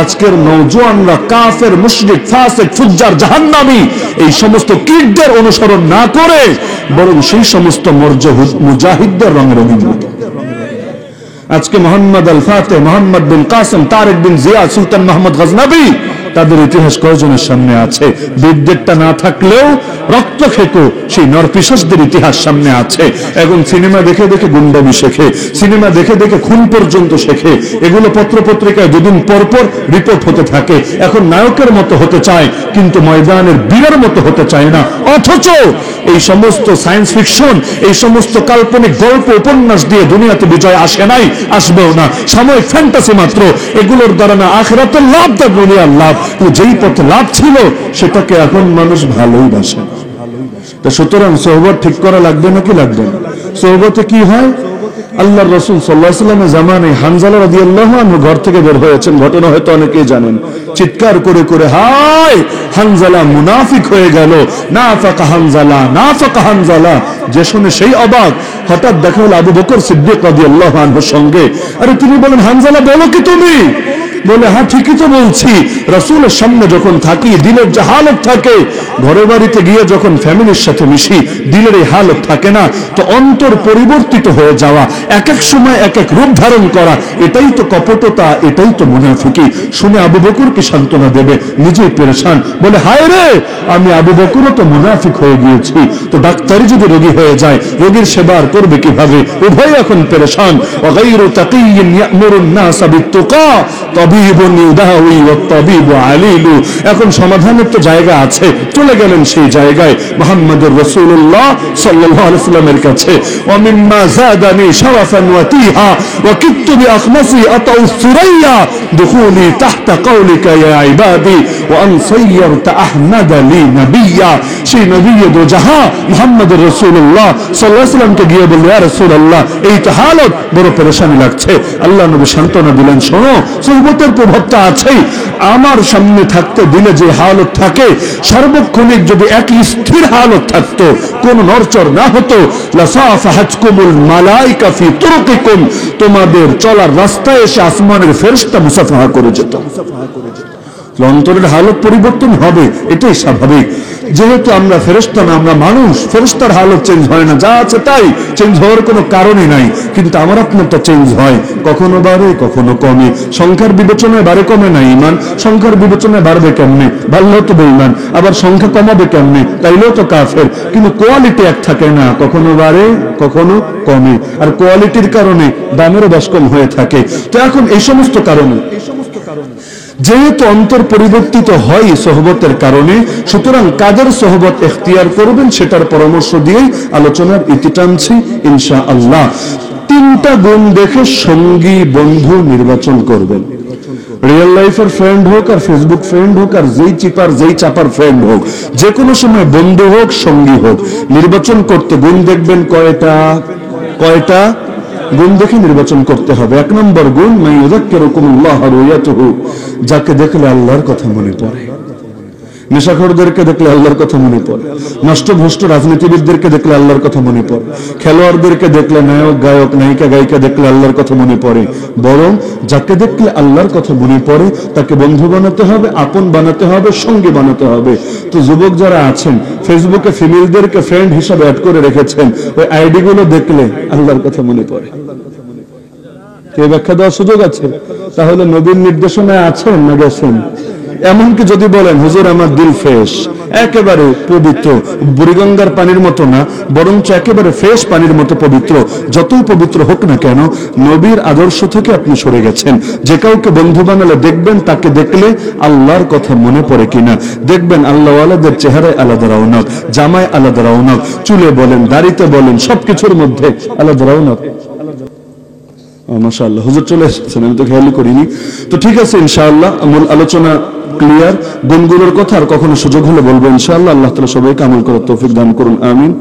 আজকের নওজোয়ানরা কাফের, মুশরিক, ফাসিক, ফুজ্জার, জাহান্নামী এই সমস্ত কীটদের অনুসরণ না করে বরং সেই সমস্ত মুজাহিদদের রঙে রঙিন হতো। আজকে মোহাম্মদ আল ফাতেহ, মোহাম্মদ বিন কাসেম, তারেক বিন জিয়া, সুলতান মোহাম্মদ গজনবী, তাদের ইতিহাস কয়জনের সামনে আছে? বিদ্যেরটা না থাকলেও রক্ত খেকো সেই নরপিশাচদের ইতিহাস সামনে আছে। এখন সিনেমা দেখে দেখে গুন্ডামি শেখে, সিনেমা দেখে দেখে খুন পর্যন্ত শেখে। এগুলো পত্র পত্রিকায় দুদিন পর পর রিপোর্ট হতে থাকে। এখন নায়কের মতো হতে চায়, কিন্তু ময়দানের বীরের মতো হতে চায় না। অথচ এই সমস্ত সায়েন্স ফিকশন, এই সমস্ত কাল্পনিক গল্প উপন্যাস দিয়ে দুনিয়াতে বিজয় আসে নাই, আসবেও না, সাময়িক ফ্যান্টাসি মাত্র। এগুলোর দ্বারা না আখিরাতের লাভ, না দুনিয়ার লাভ। যেই পথে লাভ ছিল সেটাকে এখন মানুষ ভালোই বাসে। তা সুতরাং সোহবত ঠিক করা লাগবে নাকি লাগবে না? সোহবতে কি হয়? আল্লাহর রাসূল সাল্লাল্লাহু আলাইহি ওয়াসাল্লামের জামানায় হানজালা রাদিয়াল্লাহু আনহু ঘর থেকে বের হয়েছেন, ঘটনা হয়তো অনেকেই জানেন। চিৎকার করে করে হায় হানজালা মুনাফিক হয়ে গেল, নাফাকা হানজালা, নাফাকা হানজালা। যে শুনে সেই অবাক। হঠাৎ দেখা হলো আবু বকর সিদ্দিক রাদিয়াল্লাহু আনহুর সঙ্গে। আরে তিনি বলেন, হানজালা বলো কি তুমি? বলে, হ্যাঁ ঠিকই তো বলছি। রাসূলের সামনে যখন থাকি দিলের যে হালত থাকে, ঘরে বাড়িতে গিয়ে যখন ফ্যামিলির সাথে মিশি দিলের এই হালত থাকে না, তো অন্তর পরিবর্তিত হয়ে যাওয়া, এক এক সময় এক এক রূপ ধারণ করা, এটাই তো কপটতা, এটাই তো মুনাফিকি। শুনে আবু বকরকে সান্ত্বনা দেবে, নিজেই পেরেশান। বলে, হায় রে, আমি আবু বকরও তো মুনাফিক হয়ে গিয়েছি। তো ডাক্তারি যদি রোগী হয়ে যায়, রোগীর সেবা আর করবে কিভাবে? উভয় এখন পেরেশান। ওয়াগাইরু তাকিয়্যিন ইয়া'মুরুন নাসা বিত্তুকা তাবিবুন ইউদাউই ওয়াত তাবিবু আলিলু। এখন সমাধানের তো জায়গা আছে, চলে গেলেন সেই জায়গায় মুহাম্মদুর রাসূলুল্লাহ সাল্লাল্লাহু আলাইহি ওয়াসাল্লামের কাছে। ওয়া মিম্মা যাদানি শারাফান ওয়া তিহা ওয়া কিত্তু বিআখমাসি আতাউ সুরাইয়া দুখুলি তাহতা কাউলিকা ইয়া ইবাদি ওয়া আন সাইয়ারতা আহমাদা লি নাবিয়্যা। সেই নবী দো জাহাঁ মুহাম্মদুর রাসূলুল্লাহ সাল্লাল্লাহু আলাইহি ওয়াসাল্লামকে গিয়ে বলল, ইয়া রাসূলুল্লাহ, এই তো হালত, বড় পেরেশানি লাগছে। আল্লাহ নবী সান্ত্বনা দিলেন, শোনো, সুহবতের প্রভাবটা আছেই। আমার সামনে থাকতে দিলে যে হালত থাকে, সার্বক্ষণিক যদি একই স্থির হালত থাকতো, কোন নড়চড় না হতো, লাসাফাহাতকুমুল মালাইকা ফি তুরুকিকুম, তোমাদের চলার রাস্তায় এসে আসমানের ফেরেশতা মুসাফাহা করে যেত। অন্তরের হালত পরিবর্তন হবে, এটাই স্বাভাবিক। যেহেতু আমরা ফেরেশতা না, আমরা মানুষ, ফেরেশতার হালত চেঞ্জ হয় না, যা আছে তাই, চেঞ্জ হওয়ার কোনো কারণই নাই। কিন্তু আমার আপনারটা চেঞ্জ হয়, কখনো বাড়ে কখনো কমে। সংখ্যার বিবেচনায় বাড়ে কমে না ঈমান, সংখ্যার বিবেচনায় বাড়বে কেমনে? বাড়লেও তো বেঈমান। আবার সংখ্যা কমাবে কেমনে? তাইলেও তো কাফের। কিন্তু কোয়ালিটি এক থাকে না, কখনো বাড়ে কখনো কমে। আর কোয়ালিটির কারণে দামেরও বেশ কম হয়ে থাকে। তো এখন এই সমস্ত কারণে যেহেতু অন্তর পরিবর্তিত হয় সোহবতের কারণে, সুতরাং কাদের সোহবত এখতিয়ার করবেন সেটার পরামর্শ দিয়েই আলোচনার ইতি টানছি ইনশাআল্লাহ। তিনটা গুণ দেখে সঙ্গী বন্ধু নির্বাচন করবেন। রিয়েল লাইফের ফ্রেন্ড হোক আর ফেসবুক ফ্রেন্ড হোক আর যেই চিপার যেই চাপার ফ্রেন্ড হোক, যে কোনো সময় বন্ধু হোক সঙ্গী হোক, নির্বাচন করতে গুণ দেখবেন কয়টা? গুণ দেখে নির্বাচন করতে হবে। এক নম্বর গুণ, মাইয়ুযাক্কিরুকুমুল্লাহ রুয়াতুহু, যাকে দেখলে আল্লাহর কথা মনে পড়ে। নেশাখোরদেরকে দেখলে আল্লাহর কথা মনে পড়ে, নষ্টভ্রষ্ট রাজনীতিবিদদেরকে দেখলে আল্লাহর কথা মনে পড়ে, খেলোয়াড়দেরকে দেখলে, নায়ক গায়ক নায়িকা গায়িকা দেখলে আল্লাহর কথা মনে পড়ে। বরং যাকে দেখলে আল্লাহর কথা মনে পড়ে তাকে বন্ধু বানাতে হবে, আপন বানাতে হবে, সঙ্গী বানাতে হবে। তো যুবক যারা আছেন, ফেসবুকে ফিমেলদেরকে ফ্রেন্ড হিসাবে অ্যাড করে রেখেছেন, ওই আইডি গুলো দেখলে আল্লাহর কথা মনে পড়ে। কে ব্যাখ্যা দেওয়ার সুযোগ আছে? তাহলে নবীর নির্দেশনায় আছেন না গেছেন? এমনকি যদি বলেন, হুজুর আমার দিল ফ্রেশ, একেবারে পবিত্র, বুড়িগঙ্গার পানির মতো না, বরঞ্চ একেবারে ফ্রেশ পানির মতো পবিত্র, যতই পবিত্র হোক না কেন, নবীর আদর্শ থেকে আপনি সরে গেছেন। যে কাউকে বন্ধু বানালে দেখবেন, তাকে দেখলে আল্লাহর কথা মনে পড়ে কিনা। দেখবেন আল্লাহওয়ালাদের চেহারায় আলাদা রওনক, জামায় আলাদা রওনক, চুলে বলেন, দাড়িতে বলেন, সবকিছুর মধ্যে আলাদা রওনক। মাশাআল্লাহ, হুজুর চলে এসেছেন, আমি তো খেয়ালই করিনি। তো ঠিক আছে, ইনশাআল্লাহ মূল আলোচনা ক্লিয়ার। গুণগুলোর কথা আর কখনো সুযোগ হলে বলবো ইনশাআল্লাহ। আল্লাহ তাআলা সবাইকে আমল করার তৌফিক দান করুন, আমিন।